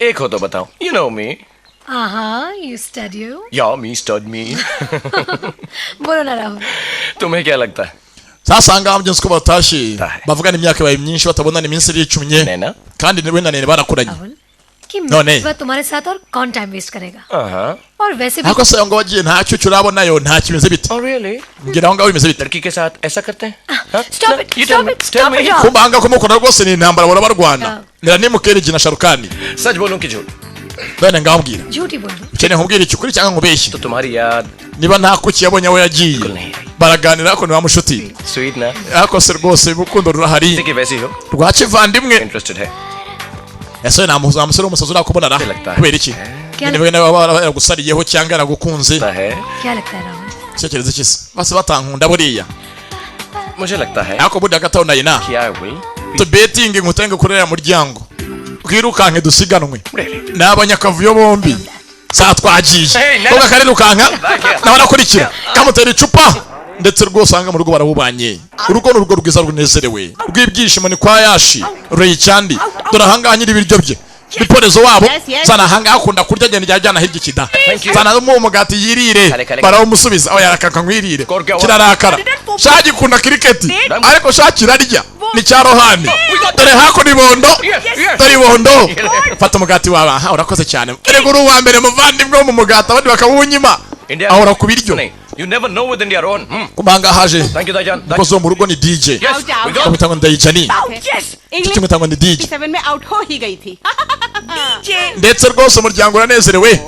एक हो तो बताओ. You know me. You study you? Yeah, me stud me. बोलो ना राहुल. तुम्हें क्या लगता है? Sasa ngaho mjenzi ko batashi bavugana imyaka yabaye myinshi batabonana iminsi iri 10 kandi niwe na nene barakuranye. कि मैं तुम्हारे साथ और कौन टाइम वेस्ट करेगा? और वैसे भी ako se ngo wagiye nta cyo urabona yo nta kimeze bite. Oh really? Ngira ngo bimeze bite. लड़की के साथ ऐसा करते हैं? Stop it. Stop it. Kumbanga ko mukora rwose ni intambara bora barwana. Nira nimukere jina Sharukani. सच बोलूं कि झूठ? bene ngambwira झूठी बोल दो ukeneye nkubwira iki kuri cyangwa nkubeshye तो तुम्हारी याद niba nta kuki yabonye aho yagiye baraganira ko ni wa mushuti sweet ना ariko se rwose urukundo rurahari कि वैसी हो rwa kivandimwe इंटरेस्टेड है ese nta musore w'umusazi urakubonana kubera iki niba nawe yaragusariyeho cyangwa yaragukunze क्या लगता है Rahul cyekereza iki se bose batankunda buriya मुझे लगता है ariko burya gataho nayina कि I will tubetinge nkutenge kurera muryango twirukanke dusiganwe n'abanyakavuyo bombi saa twagiye koga karirukanka nawe arakurikira kamutera icupa ndetse rwose usanga mu rugo barabubanye urugo ni urugo rwiza runezerewe rw'ibyishimo ni kwa yashi Raychandi dore ahangaha nyiri ibiryo bye biporezo wabo sana ahangaha akunda kurya agenda yajyana hirya ikida sana mu mugati yirire barawumusubiza aho yarakaka nkwirire kirarakara shagi kunda kiriketi ariko shakirarya ni cyarohani dore hako ni bondo dore bondo fata umugati wawe aha urakoze cyane erego uri uwa mbere muvandimwe wo mu mugati abandi bakawunyima ahora ku biryo You never know with India own. Kumanga haje. Thank you Dajan. Kozo mu rugo ni DJ. Yes. We go. Kumutanga ndayijani. Yes. English kumutanga ni DJ. 7 में आउट हो ही गई थी DJ ndetse rwose umuryango uranezerewe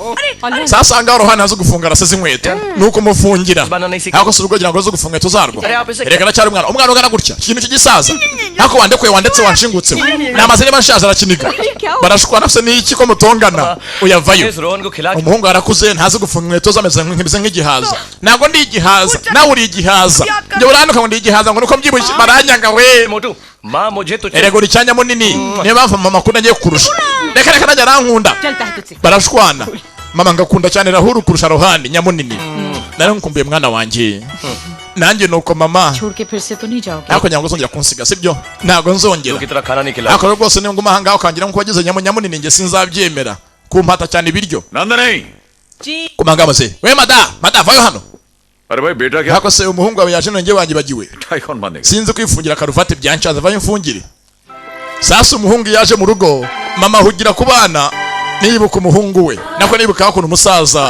sasa anga rohana azo gufunga raseze inkweto nuko mufungira ako se urugo girango zo gufunga tuzarwo reka nacyari umwana ungana gutya ikintu cy'igisaza ako wandekuye wandetse wanshingutse namazere bashaza arakiniga barashukwa nafse n'iki ko mutongana uyavayo umuhungu arakuze ntazi gufunga inkweto zameze nk'igihaza nago ndi igihaza nawe uri igihaza nje uranuka ngo ndi igihaza ngo nuko mbyibushye baranyanga we माँ मुझे तो erego ricyanya munini niyo mpamvu mama akunda ngiye kurusha reka najya arankunda barashwana mama ngakunda cyane Rahuru kurusha Rohani nyamunini nari nkumbuye mwana wanjye nanjye nuko mama ako nyango zongera kunsiga sibyo ntago nzongera ako rwose niyo nguma hanga ukangira nko wagize nyamunini nge sinzabyemera kumpata cyane ibiryo kumanga amaze we mada vayo hano अरे भाई बेटा क्या hako se umuhungu wawe yaje nonge wanyibagiwe sinzi kwifungira karuvati byancaza vayo mfungire sasa umuhungu yaje mu rugo mama hugira ku bana nibuka umuhungu we nako nibuka hakuno umusaza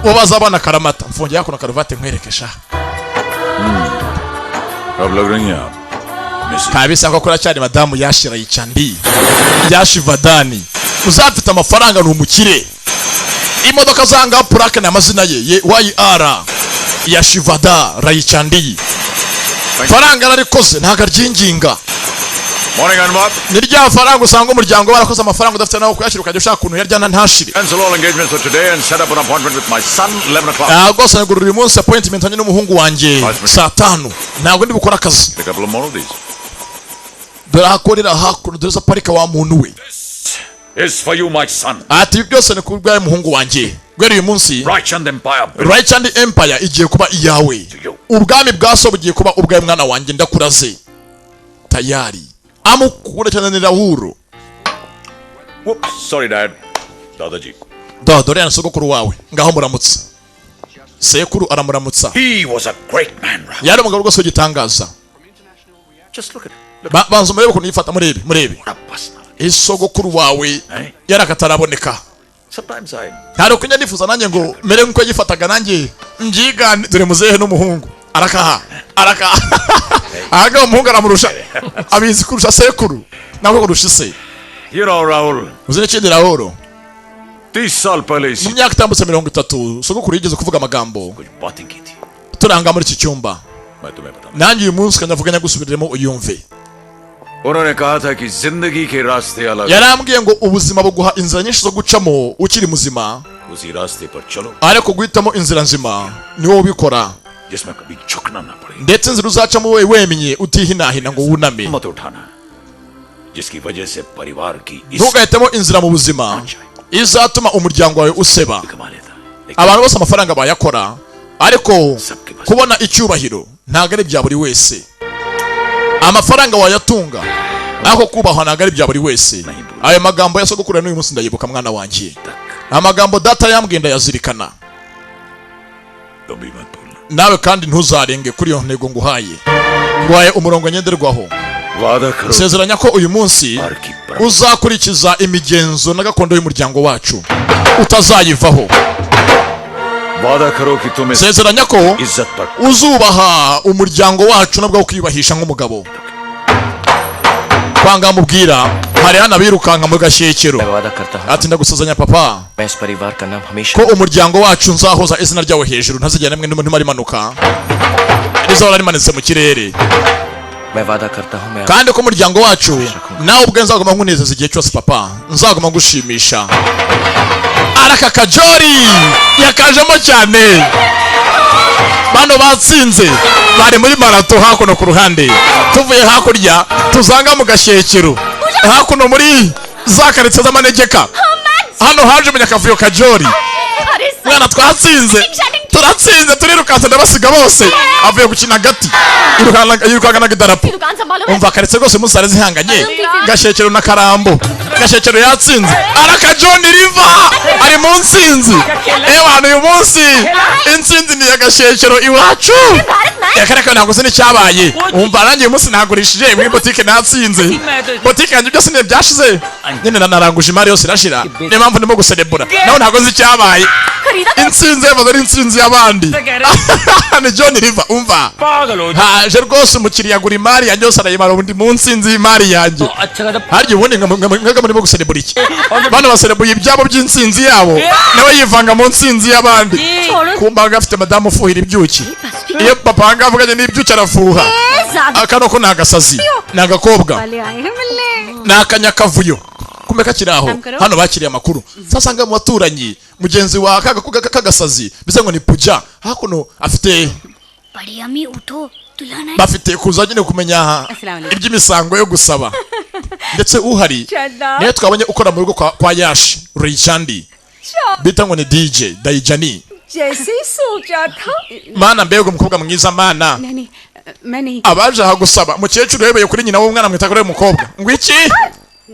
wabaza abana karamata mfungiye hakuno karuvati nkwerekesha अब लग रही हैं आप kabisa ko kora cyane madamu yashira Raychandi yashivadani uzafite amafaranga n'umukire imodoka zanga purake na mazina ye YR Yashivada Raychandi faranga narikoze ntago aryinginga Morning Anwar ni rya faranga usanga umuryango warakoze amafaranga udafite nawo kuyashira ukajya ushaka kuntu yaryana ntashire cancel all engagements for today and set up an appointment with my son 11 o'clock ntago sanagura uyu munsi appointment anye n'umuhungu wanjye saa 5 ntago ndi bukora akazi a couple more of these dore akorera hakuno dore parika wa muntu we is for you my son ati byose ni kubwa umuhungu wanjye gwere uyu munsi Raychandi Empire igiye kuba iyawe ubwami bwaso bugiye kuba ubwawe mwana wanjye ndakuraze tayari amukura cyane ni Rahuru sorry dad dadaji dore yansogokuru wawe ngaho muramutsa sekuru aramuramutsa he was a great man yari umugabo rwose w'igitangaza just look at banza murebe ukuntu yifata murebe isogokuru wawe yarakataraboneka sometimes I ntari kunya nifuza nanjye ngo mere nkuko yifataga nanjye mbyigane dore muzehe n'umuhungu arakaha aga umuhungu aramurusha abizi kurusha sekuru nawe kurusha se you know Rahul uzene kindi Rahul 30 साल पहले mu myaka itambutse 30 sogokuru yigeze kuvuga amagambo turanga muri iki cyumba nanjye uyu munsi kanavuganya gusubiramo uyumve उन्होंने कहा था कि जिंदगी के रास्ते अलग yarambwiye ngo ubuzima buguha inzira nyinshi zo gucamo ukiri muzima उसी रास्ते पर चलो ariko guhitamo inzira nzima ni wowe ubikora जिसमें कभी झुकना ना पड़े ndetse inzira uzacamo wowe wemye utihinahina ngo wuname मत उठाना जिसकी वजह से परिवार की ntugahitemo inzira mu buzima izatuma umuryango wawe useba abantu bose amafaranga bayakora ariko kubona icyubahiro ntago ari bya buri wese amafaranga wayatunga nako kubahwa ntago ari bya buri wese ayo magambo yasogokuru n'uyu munsi ndayibuka mwana wanjye amagambo data yambwiye ndayazirikana nawe kandi ntuzarenge kuri iyo ntego nguhaye ngwaye umurongo ngenderwaho sezeranya ko uyu munsi uzakurikiza imigenzo na gakondo y'umuryango wacu utazayivaho sezeranya ko uzubaha umuryango wacu nabwo ukiyubahisha nk'umugabo kwanga mubwira hari hana birukanka mu gashyekero ati ndagusuzanya papa ko umuryango wacu nzahoza izina ryawe hejuru ntazigera namwe n'umuntu marimanuka rizahora rimanitse mu kirere kandi ko umuryango wacu nawe ubwe nzaguma nkunezeza igihe cyose papa nzaguma ngushimisha araka kajori yakajemo cyane bano batsinze bari muri marato hakuno ku ruhande tuvuye hakurya tuzanga mu gashyekero hakuno muri za karitsiye z'amanegeka hano haje umunyakavuyo kajori mwana twatsinze turatsinze turirukanse ndabasiga bose avuye gukina hagati yirukanganaga idarapo umva karitsiye rwose musare zihanganye gashyekero na karambo gashyekero yatsinze araka John Riva ari mu nsinzi abantu uyu munsi insinzi ni ya gashyekero iwacu yakareka ntabwo se n'icyabaye umva nanjye uyu munsi nagurishije muri botike natsinze botike yanjye byose ni byashize nyine naranguje imari yose irashira niyo mpamvu ndimo guserebura nawe ntabwo nzi icyabaye insinzi yabaza ari insinzi y'abandi ni John Riva umva haje rwose umukiriya agura imari yanjye yose arayimara ubundi mu nsinzi y'imari yanjye harya ubundi nkaga murimo guserebura iki bano baserebuye ibyabo by'insinzi yabo nawe yivanga mu nsinzi y'abandi kumbaga afite madamu ufuhira ibyuki iyo papa anga avuganye n'ibyuki arafuha akano ko nagasazi nagakobwa nakanyakavuyo kumbe kakiraho hano bakiriye amakuru sasanga mu baturanyi mugenzi wa kagasazi bize ngo ni puja hakuno afite bafite kuza nyine kumenya iby'imisango yo gusaba ndetse uhari niyo twabonye ukora mu rugo kwa Yashi Raychandi bita ngo ni DJ Dayijani mana mbega umukobwa mwiza mana abaje aha gusaba mukecuru yebeye kuri nyina w'umwana mwita kuri umukobwa ngwiki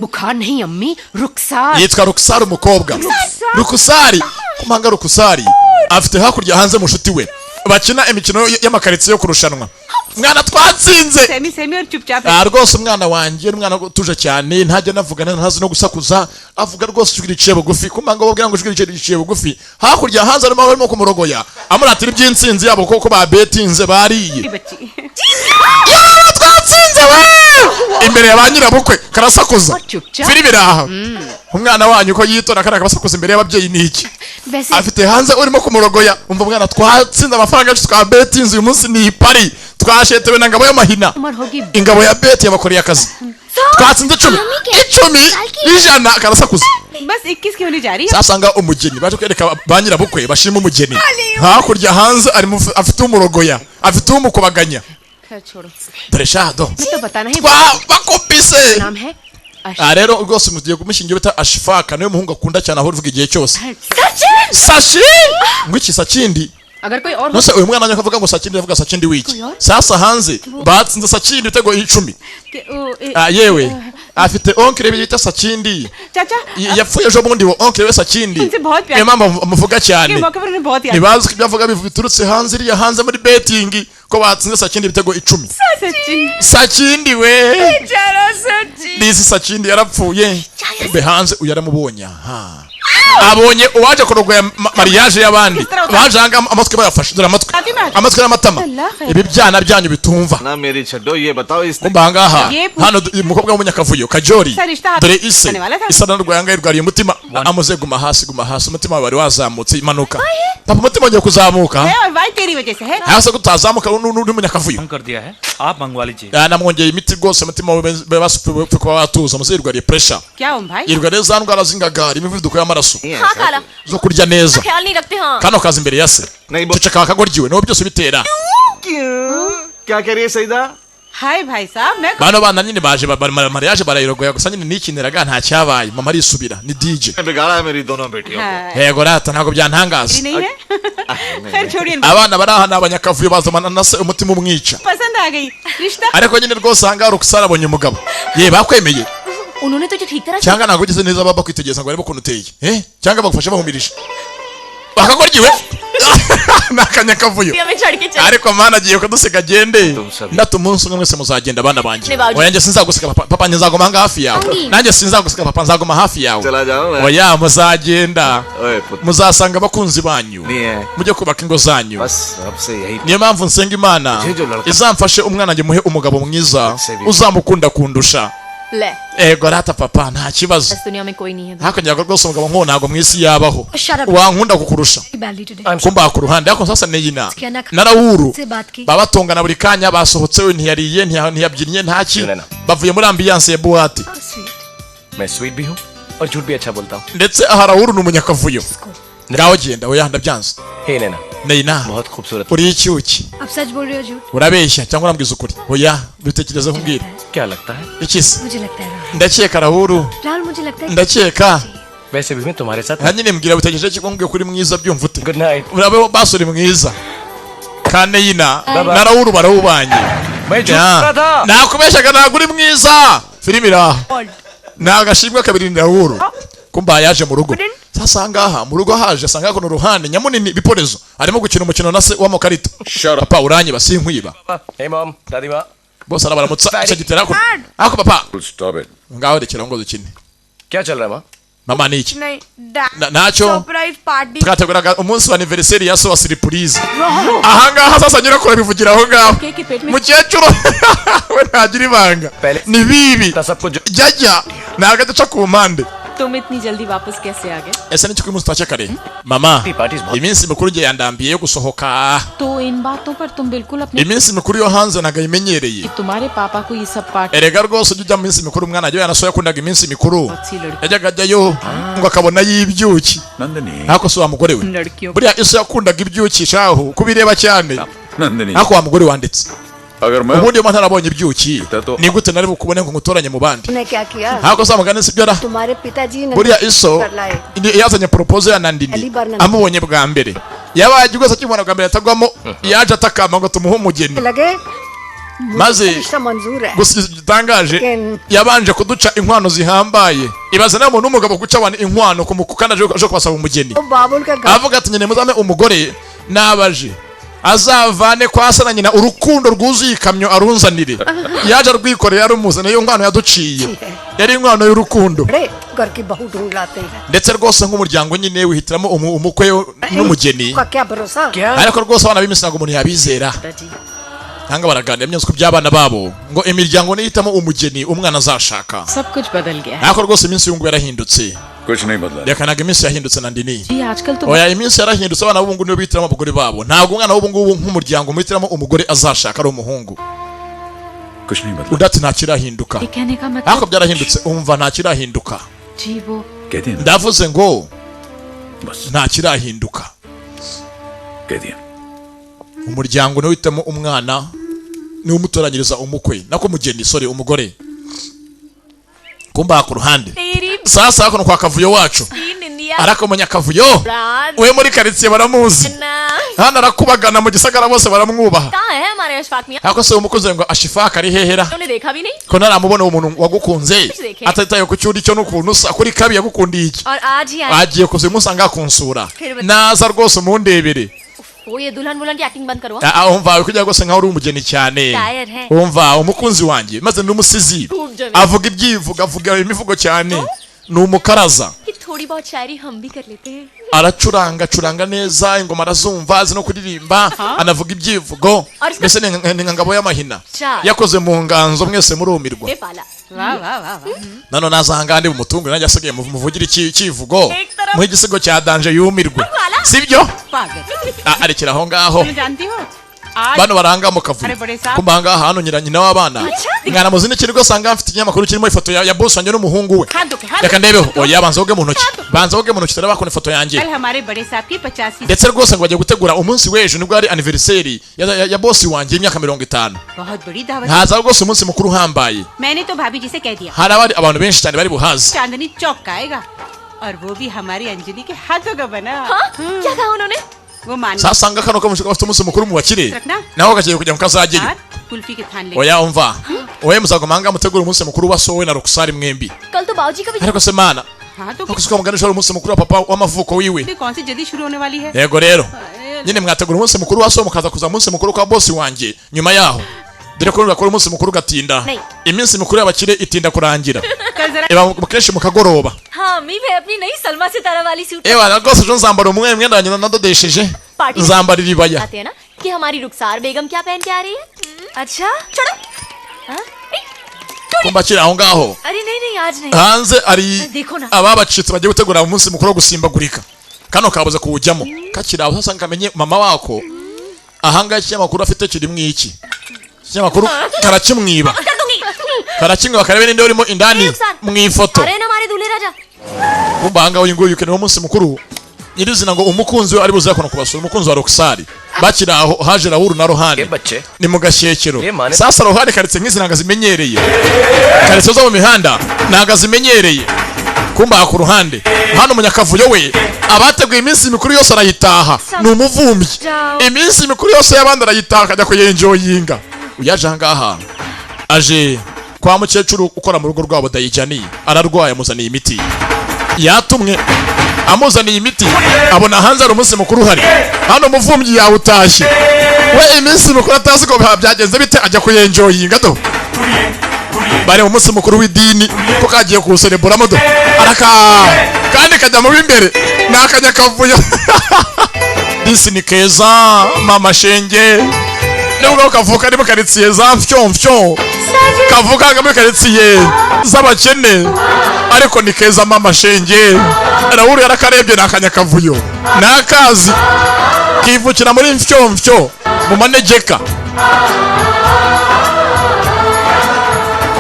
बुखार नहीं अम्मी रुखसार yitwa Rukusari umukobwa Rukusari kumanga Rukusari afite hakurya hanze mushuti we bakina imikino y'amakaritsiye yo kurushanwa mwana twatsinze rwose umwana wanjye umwana utuje cyane ntajya navugana ntazi no gusakuza avuga rwose ijwi riciye bugufi kumanga babwira ngo ijwi riciye bugufi hakurya hanze arimo kumurogoya amuratira iby'insinzi yabo koko babetinze bariye twatsinze we imbere ya ba nyirabukwe karasakuza firi biraha umwana wanyu ko yitora kana kabasakuza imbere y'ababyeyi niki afite hanze urimo kumurogoya umva mwana twatsinze amafaranga twa betinze uyu munsi ni pari twashetewe na ngabo y'amahina ingabo ya beti yabakoreye akazi twatsinze 10 ijana karasakuza sasanga umugeni baje kwereka ba nyirabukwe bashima umugeni hakurya hanze arimo afite umurogoya afite umukubaganya dore shado bakopise rero rwose mugiye kumushingira bita Ashifaka niyo muhungu akunda cyane aho uvuga igihe cyose Sashi ngwiki Sakindi nose uyu mwana akavuga ngo Sakindi avuga Sakindi wiki sasa hanze batsinze Sakindi ibitego 10 yewe afite onkire bita Sakindi yapfuye ejo bundi wo onkire we Sakindi niyo mama amuvuga cyane nibazi ko ibyavuga biturutse hanze iriya hanze muri betting ko batsinze Sakindi ibitego 10 Sakindi we disi Sakindi yarapfuye be hanze uyaramubonye abonye uwaje kurogoya mariage y'abandi bajanga amatwe bayafashe dore amatwe n'amatama ibi byana byanyu bitumva kumbanga hano umukobwa w'umunyakavuyo Kajori dore isa n'urwanga irwariye umutima amuze guma hasi umutima wari wazamutse imanuka papa umutima ugiye kuzamuka hasi gutazamuka n'undi munyakavuyo namwongeye imiti rwose umutima we basupe kuba watuza muzirwariye pressure irwariye za ndwara z'ingagari imivuduko y'amaraso zo kurya neza kano kazi imbere ya se ceceka bakagoryiwe niho byose bitera हाय भाई साहब मैं bano bana nyine baje mariage barayirogoya gusa nyine nikiniraga nta cyabaye mama arisubira ni DJ बिगाड़ा है मेरी दोनों बेटियों को yego rata ntago byantangaza नहीं है खैर छोड़िए abana barahana abanyakavuyo bazamana na se umutima umwica पसंद आ गई रिश्ता ariko nyine rwose hanga Rukusara abonye umugabo ye bakwemeye उन्होंने तुझे ठीक तरह cyangwa ntago ugeze neza baba kwitegereza ngo barebe ukuntu uteye cyangwa bagufashe bahumirije bakagoryiwe nakanyakavuyo ariko mana agiye kudusiga agende ndatumunsi umwe mwese muzagenda abana banjye oyanjye sinzagusika papa nzagoma hanga hafi yawe nanjye sinzagusika papa nzagoma hafi yawe oya muzagenda muzasanga abakunzi banyu mujye kubaka ingo zanyu niyo mpamvu nsenga Imana izamfashe umwana njye muhe umugabo mwiza uzamukunda kundusha ले ego rata papa nta kibazo इस दुनिया में कोई नहीं है hakongira ko rwose umugabo nk'uwo ntabwo mu isi yabaho Shut up. wankunda kukurusha Badly today. kumba ku ruhande ariko sasa neyina Sikia na Raoul से बात की baba batongana buri kanya basohotse we ntiyariye ntiyabyinnye ntaki bavuye muri ambiance ya buwate How sweet. मैं स्वीट भी हूँ और झूठ भी अच्छा बोलता हूँ ndetse aha Raoul ni umunyakavuyo ngaho genda oya ndabyanze हे नैना neyina बहुत खूबसूरत uri icyuki आप सच बोल रहे हो झूठ urabeshya cyangwa urambwiza ukuri oya bitekerezeho mbwira क्या लगता है ikisi मुझे लगता है राहुल ndakeka Raoul राहुल मुझे लगता है ndakeka वैसे भी मैं तुम्हारे साथ hanyine mbwira bitekereje ko mbwiye kuri mwiza byumva ute good night urabe basuri mwiza kane yina na Raoul barawubanye मैं झूठ रहा था nakubeshaga ntabwo uri mwiza filimi iraha nagashimwe kabiri ni Raoul kumba yaje mu rugo sasa ngaha mu rugo haje asanga ko n'uruhande nyamunini biporezo arimo gukina umukino na se wa mokarito papa uranye basinkwiba हे मॉम दादी माँ bose arabaramutsa cyagitera ko ako papa Stop it. ngaho rekera ngo dukine क्या चल रहा है माँ mama ni iki नहीं ntacyo surprise party twateguraga umunsi wa anniversaire ya so wa surprise aha ngaha sasa nyirakuru bivugira aho ngaho mukecuru we ntagira ibanga ni bibi jajya ntabwo duca ku mpande तुम इतनी जल्दी वापस कैसे आ गए ese ni umunsi twacye kare mama iminsi mikuru igihe yandambiye yo gusohoka तो इन बातों पर तुम बिल्कुल अपने iminsi mikuru yo hanze ntabwo ayimenyereye तुम्हारे पापा को ये सब party erega rwose ujya mu minsi mikuru umwana ajyayo yanasohoye yakundaga iminsi mikuru yajyaga ajyayo ngo akabona y'ibyuki ariko si wa mugore we buriya iso yakundaga ibyuki shahu kubireba cyane ariko wa mugore wanditse ubundi iyo ntarabonye ibyuki ni gute nari bukubone ngo ngutoranye mu bandi तूने क्या किया ariko se mugani sibyo ra तुम्हारे पिताजी ने buriya iso yazanye proposal ya Nandini amubonye bwa mbere yabaye rwose akimubona bwa mbere atagwamo yaje atakamba ngo tumuhe umugeni लगे maze रिश्ता मंजूर है gusa gitangaje yabanje kuduca inkwano zihambaye ibaze namo n'umugabo guca abantu inkwano kumukukana aje kubasaba umugeni तो बाबुल का घर avuga ati nyine muzame umugore nabaje azavane kwa se na nyina urukundo rwuzuye ikamyo arunzanire yaje arwikoreye arumuzane iyo nkwano yaduciye yari inkwano y'urukundo बड़े घर की बहू ढूंढ लाते हैं ndetse rwose nk'umuryango nyine wihitiramo umukwe n'umugeni का क्या भरोसा ariko rwose abana b'iminsi ntabwo umuntu yabizera cyangwa baraganira byose ku by'abana babo ngo imiryango nihitamo umugeni umwana azashaka सब कुछ बदल गया है ariko rwose iminsi y'ubu yarahindutse कुछ नहीं बदला reka ntabwo iminsi yahindutse Nandini ये आजकल तो oya iminsi yarahindutse abana b'ubu ngubu nibo bihitiramo abagore babo ntabwo umwana w'ubu ngubu nk'umuryango muhitiramo umugore azashaka ari umuhungu कुछ नहीं बदला undi ati ntakirahinduka ये कहने का ariko मतलब byarahindutse umva ntakirahinduka जी वो कह दिया ना ndavuze ngo बस ntakirahinduka कह दिया umuryango niwo uhitamo umwana niwo umutoranyiriza umukwe nako umugeni sorry umugore kumba ku ruhande sasa hano kwa kavuyo wacu ariko umunyakavuyo we muri karitsiye baramuzi hano arakubagana mu gisagara bose baramwubaha कहाँ है हमारे अशफाक मियाँ ariko se umukozi ngo ashifaka ari hehera तुमने देखा भी नहीं ko naramubona umuntu wagukunze atataye ku cyuri cyo n'ukuntu usa kuri kabi yagukundiye iki और आज ही आए agiye kuzimusanga kunsura naza rwose umundebere वो ये दुल्हन बुल्हन की एक्टिंग बंद करो umva kugira ngo se nkaho uri umugeni cyane tyre है umva umukunzi wanjye maze n'umusizi avuga ibyivugo avuga imivugo cyane ni umukaraza कि थोड़ी बहुत शायरी हम भी कर लेते हैं aracuranga neza ingoma arazumva azi no kuririmba anavuga ibyivugo mbese ni nka ngabo y'amahina yakoze mu nganzo mwese murumirwa ये पाला वाह वाह वाह nano nazanga ndi umutungure nanjye asigaye muvugira ikivugo mu igisigo cya danje yumirwe sibyo arekera aho ngaho जानती हो bano baranga mu kavuyo kumbanga hano nyina w'abana mwana muzi n'ikiri rwose anga mfite ikinyamakuru kirimo ifoto ya boss wanjye n'umuhungu we reka ndebeho oya banza woge mu ntoki banza woge mu ntoki taraba ko ifoto yanjye कल हमारे बड़े साहब की 85 ndetse rwose ngo bagiye gutegura umunsi w'ejo nibwo ari anniversary ya boss wanjye y'imyaka 50 बहुत बड़ी दावत ntaza rwose umunsi mukuru uhambaye मैंने तो भाभी जी से कह दिया hari abandi abantu benshi cyane bari buhaze Chandni चौक का आएगा और वो भी हमारी अंजलि के हाथों का बना क्या कहा उन्होंने वो मान sasanga kano kamushika bafite umunsi mukuru mu bakire naho gagiye kujya mukazageyo kulfi के थान ले oya umva oya muzagomanga mutegura umunsi mukuru wa sowe na Rukusari mwembi कल तो बाबूजी का भी ariko se mana हाँ तो kuko muganisha umunsi mukuru wa papa w'amavuko wiwe कौन सी जल्दी शुरू होने वाली है yego rero nyine mwategura umunsi mukuru wa sowe mukaza kuza umunsi mukuru kwa boss wanjye nyuma yaho dore ko nugakora umunsi mukuru gatinda iminsi mikuru y'abakire itinda kurangira eba mukenshi mukagoroba हाँ मी मैं अपनी नई सलमा सितारा वाली suit ewa rwose ejo nzambara umwe mwenda wanjye nadodesheje nzambara iribaya आते हैं ना कि हमारी रुखसार बेगम क्या पहन के आ रही है अच्छा छोड़ो हाँ? तू kumba kiri aho ngaho अरे नहीं नहीं आज नहीं hanze ari देखो ना ababacitse bagiye gutegura umunsi mukuru wo gusimbagurika kano kabuze kuwujyamo kakiri aho sasa kamenye mama wako ahanga ikinyamakuru afite kiri mwiki ikinyamakuru karakimwiba karakimwiba karebe ninde urimo indani mwifoto अरे ना मारे दूल्हे राजा kumbanga uyu nguyu keneye umunsi mukuru nyirizina ngo umukunzi we ari buze yakono kubasura umukunzi wa Roxari bakira aho haje Rahuru na Rohani ni mu gashyekero sasa Rohani karitse nk'izina ngazimenyereye karitse zo mu mihanda nagazimenyereye kumba ku ruhande hano munyakavuyo we abateguye iminsi mikuru yose arayitaha ni umuvumbyi iminsi mikuru yose y'abandi arayitaha akajya kuyenjoyinga uyaje ahangaha aje kwa mukecuru ukora mu rugo rwabo Dayijani ararwaye amuzaniye imiti yatumwe amuzaniye imiti abona hanze ari umunsi mukuru hari hano umuvumbyi yawutashye we iminsi mikuru atazi ko byagenze bite ajya kuyenjoyinga do bari mu munsi mukuru w'idini ko kagiye kuwuserebura modo araka kandi kajya mu b'imbere nakajya kavuyo disi ni keza mama shenge nubwo kavuka ari mu karitsiye za mfyomfyo kavuka muri karitsiye z'abakene ariko ni keza mama shenge Rahuru yarakarebye nakanya kavuyo nakazi kivukira muri mfyomfyo mu manegeka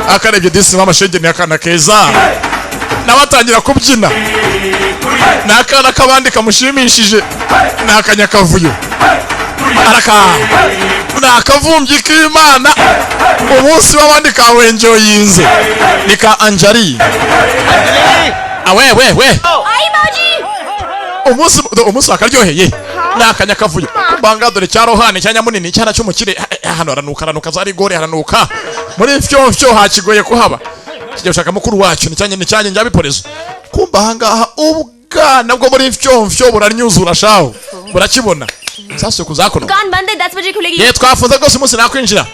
akarebye disi mama shenge ni akana keza nabatangira kubyina nakana kabandi kamushimishije nakanya kavuyo araka nakavumbye k'Imana umunsi w'abandi kawenjoyinze nika Anjali awe we umunsi akaryoheye nakanya kavuyo banga dore cya Rohani cyanya munini cyana cy'umukire hano aranuka zari gore haranuka muri mfyomfyo hakigoye kuhaba kijye ushaka mukuru wacu ni cyanye njyabiporezo kumba hangaha ubwana bwo muri mfyomfyo buranyuzura shaho burakibona sasa kuzakono दुकान बंद है 10 बजे खुलेगी ye twafunze rwose umunsi nakwinjira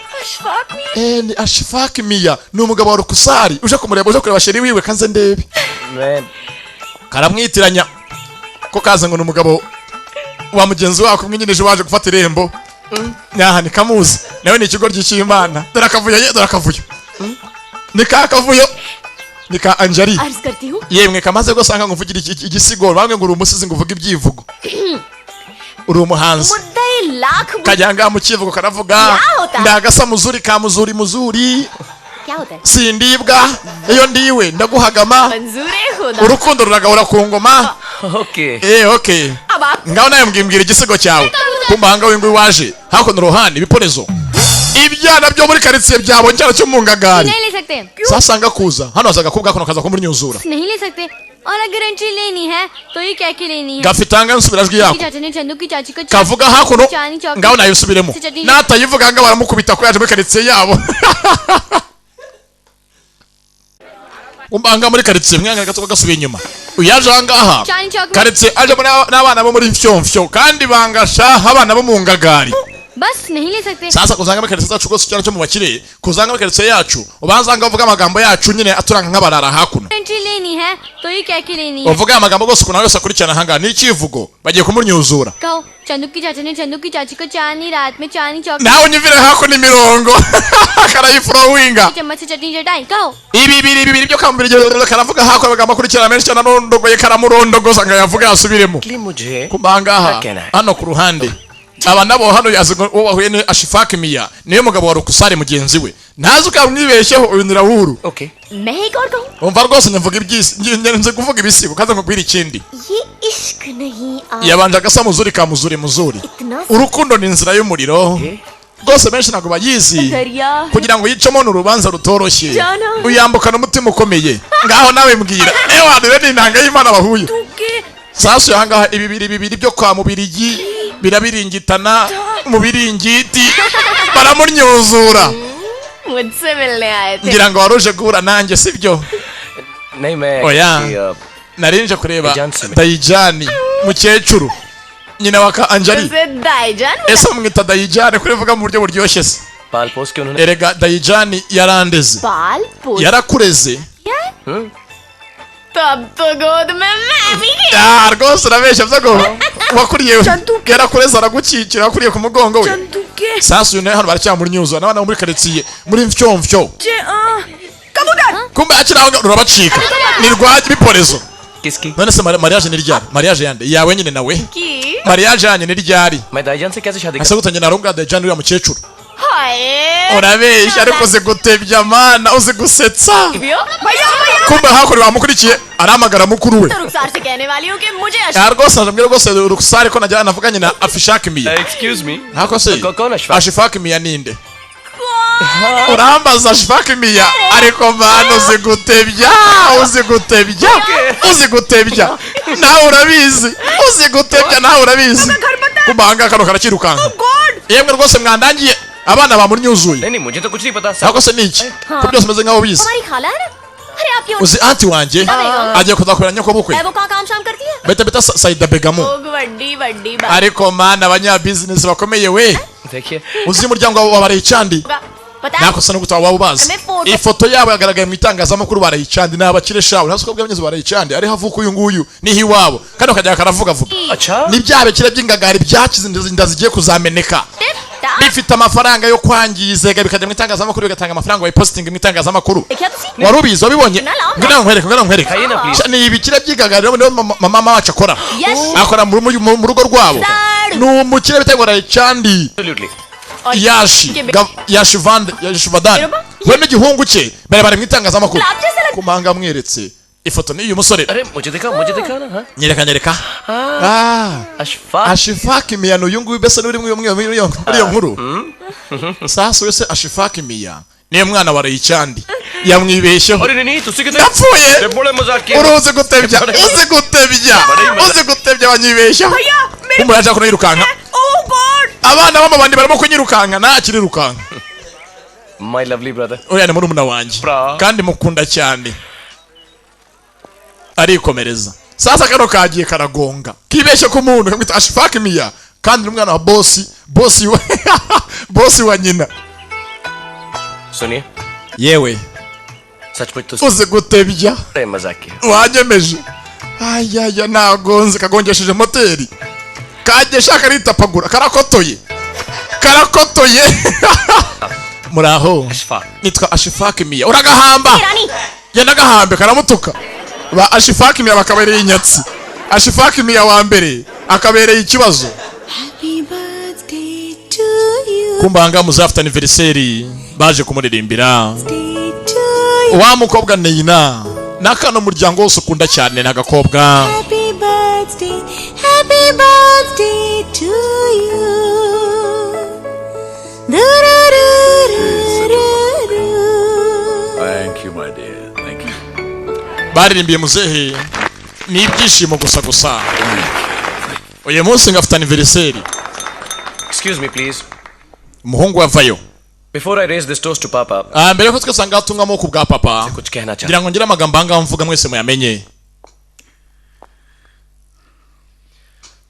ni Ashfaq Mia ni umugabo wa Rokusari uje kumureba uje kureba sheri wiwe kanze ndebe karamwitiranya ko kaza ngo ni umugabo wa mugenzi wako mwinyineje waje gufata irembo nyaha ni kamuzi nawe ni ikigo ry'Imana dore akavuyo ni kavuyo ni ka Anjali अर्ज करती हूँ yemwe kamaze gusanga ngo uvugira igisigo bamwe ngo uri umusizi ngo uvuge ibyivugo uri umuhanzi kajyanga mu kivugo karavuga ndagasa muzuri ka muzuri sindibwa iyo ndiwe ndaguhagama urukundo ruragahora ku ngoma okay ngaho nawe mbwira igisigo cyawe kumbanga w'ingwi waje hakono Rohani ibiporezo ibyana byo muri karitsiye byabo cyane cyo mu ngagari sasanga kuza hano azaga kubwa kono kaza ko muri nyuzura और अगर एंट्री लेनी है तो ये क्या की लेनी है gafitanga nsubirajwi yako kavuga hakuno ngaho nayo subiremo natayivuga nga baramukubita ko yaje muri karitsiye yabo umbanga muri karitsiye mwanga gato gasubiye inyuma uyaje ahangaha karitsiye aje n'abana bo muri mfyomfyo kandi bangasha abana bo mu ngagari बस नहीं ले सकते sasa kuzanga muri karitsiye yacu gose cyane cyo mu bakire kuzanga muri karitsiye yacu ubanzanga uvuga amagambo yacu nyine aturanga nk'abarara hakuno entry लेनी है तो ये क्या की लेनी है uvuga amagambo gose kuna yose akurikirana hanga ni ikivugo bagiye kumunyuzura कहो चंदू की चाचा ने चंदू की चाची को चांदनी रात में चांदनी Chowk nawe unyumvire hakuno imirongo karayifurowinga चम्मच से चटनी चटाई कहो ibi byo kambira karavuga hakuno amagambo akurikirana menshi cyane n'ondogoye karamurondogoza nga yavuga yasubiremo kumbanga hano ku ruhande aba nabo hano yazigo wahuye ni Ashfaq Mia niyo mugabo wa Rokusari mugenzi we ntazi ukamwibeshyeho uyu ni Rahuru मैं एक और कहूं umva rwose nvuga ibyisi ngenze kuvuga ibisigo kaza nkubwira ikindi ये इश्क नहीं yabanje agasa muzuri ka muzuri urukundo ni inzira y'umuriro rwose benshi ntabwo bayizi kugira ngo yicemo n'urubanza rutoroshye uyambukana umutima ukomeye ngaho nawe mbwira ewa ni intanga y'Imana bahuye sasa yangaha ibibiri byo kwa mubirigi birabiringitana mu biringiti baramunyuzura मुझसे मिलने आए थे ngira ngo waruje guhura nanjye sibyo नहीं मैं oya narinje kureba Dayijani mukecuru nyina waka Anjali ese mwita Dayijani kurivuga mu buryo buryoshye se पाल पोस के उन्होंने erega Dayijani yarandeze yarakureze तब तो गोद में मैं भी rwose urabeshya byo wakuriye yarakureze aragukikira wakuriye ku mugongo we sasa uyu hano baracyamuri nyuzo n'abana muri karitsiye muri mfyomfyo kumbe akira aho urabacika ni rwaje biporezo किसकी none se mariage ni ryari mariage yande yawe nyine nawe की mariage yanye ni ryari मैं दाईजान से कैसे शादी ase gutanye na ronga Dajan uriya mukecuru हाय urabeshya ariko uzi gutebya mana uzi gusetsa भैया भैया kumbe hakuri bamukurikiye aramagara mukuru we तो रुखसार से कहने वाली हूँ कि मुझे rwose ndambwira rwose rukusare ko najya navuganye na Afishak Miya excuse me hako se कौन Ashfaq Ashfaq Miya ninde urambaza Ashfaq Miya ariko mana uzi gutebya nawe urabizi uzi gutebya nawe urabizi kubanga kano karakirukanka yemwe rwose mwandangiye abana ba muri nyuzuye नहीं मुझे तो कुछ नहीं पता hako se niki ko byose meze nkaho bizi हमारी खाला है ना अरे आप क्यों uzi anti wanjye agiye kuzakorera nyoko bukwe वो कहाँ काम शाम करती है beta Saida Begamu बड़ी बड़ी बात ariko mana abanyabusiness bakomeye we देखिए uzi umuryango wa barayicandi पता है nako sana gutawa waba ubazi ifoto yabo yagaragaye mu itangazamakuru barayicandi n'abakire shawo nasuko bw'abanyeze barayicandi ari havuka uyu nguyu nihi wabo kandi akajya karavuga vuga अच्छा ni bya bekire by'ingagari byakize ndazigiye kuzameneka bifite amafaranga yo kwangiza bikajya mu itangazamakuru bigatanga amafaranga wa posting mu itangazamakuru warubizi wabibonye ngana nkwereka ni ibikire by'ingagari mama wacu akora mu rugo rwabo ni umukire bitego barayicandi yashi vadani we n'igihungu cye bari mu itangazamakuru kumanga mweretse ifoto ni uyu musore अरे मुझे देखा ना हाँ nyereka Ashfaq Miya uyu nguyu bese n'uri muri iyo nkuru sasa wese Ashfaq Miya niyo mwana wa Rayicandi yamwibesheho अरे नहीं तुसी कितने yapfuye बड़े मजाक किए uruzi gutebya banyibesheho umuraje ko yirukanka abana b'amabandi barimo kunyirukanka nakiri rukanka my lovely brother oya ni murumuna wanjye kandi mukunda cyane arikomereza sasa kano kagiye karagonga kibeshye ku muntu kamwita Ashfaq Miya kandi umwana wa boss wa nyina सुनिए yewe सचमुच तो uzi gutebya मजाक किया wanyemeje ayaya nagonze kagongesheje moteri kaje shaka ritapagura karakotoye muraho nitwa Ashfaq Miya uragahamba yanagahambe karamutuka ba Ashfaq Miya bakabereye inyatsi Ashfaq Miya wa mbere akabereye ikibazo kumbanga muzafite anniversaire baje kumuririmbira wa mukobwa Neina nakano muryango wose ukunda cyane nagakobwa happy birthday to you Thank you my dear thank you baririmbiye muzehe ni ibyishimo gusa uyu munsi ngafite anniversaire excuse me please umuhungu wavayo before I raise this toast to papa mbere ko twese ngatungamo ku bwa papa कुछ कहना चाहता ngira ngo ngira amagambo anga mvuga mwese muyamenye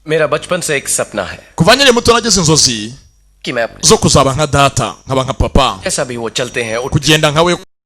मेरा बचपन से एक सपना है kuva nyine muto nagize inzozi कि मैं zo kuzaba nka data nkaba nka papa ऐसा भी वो चलते हैं kugenda nkawe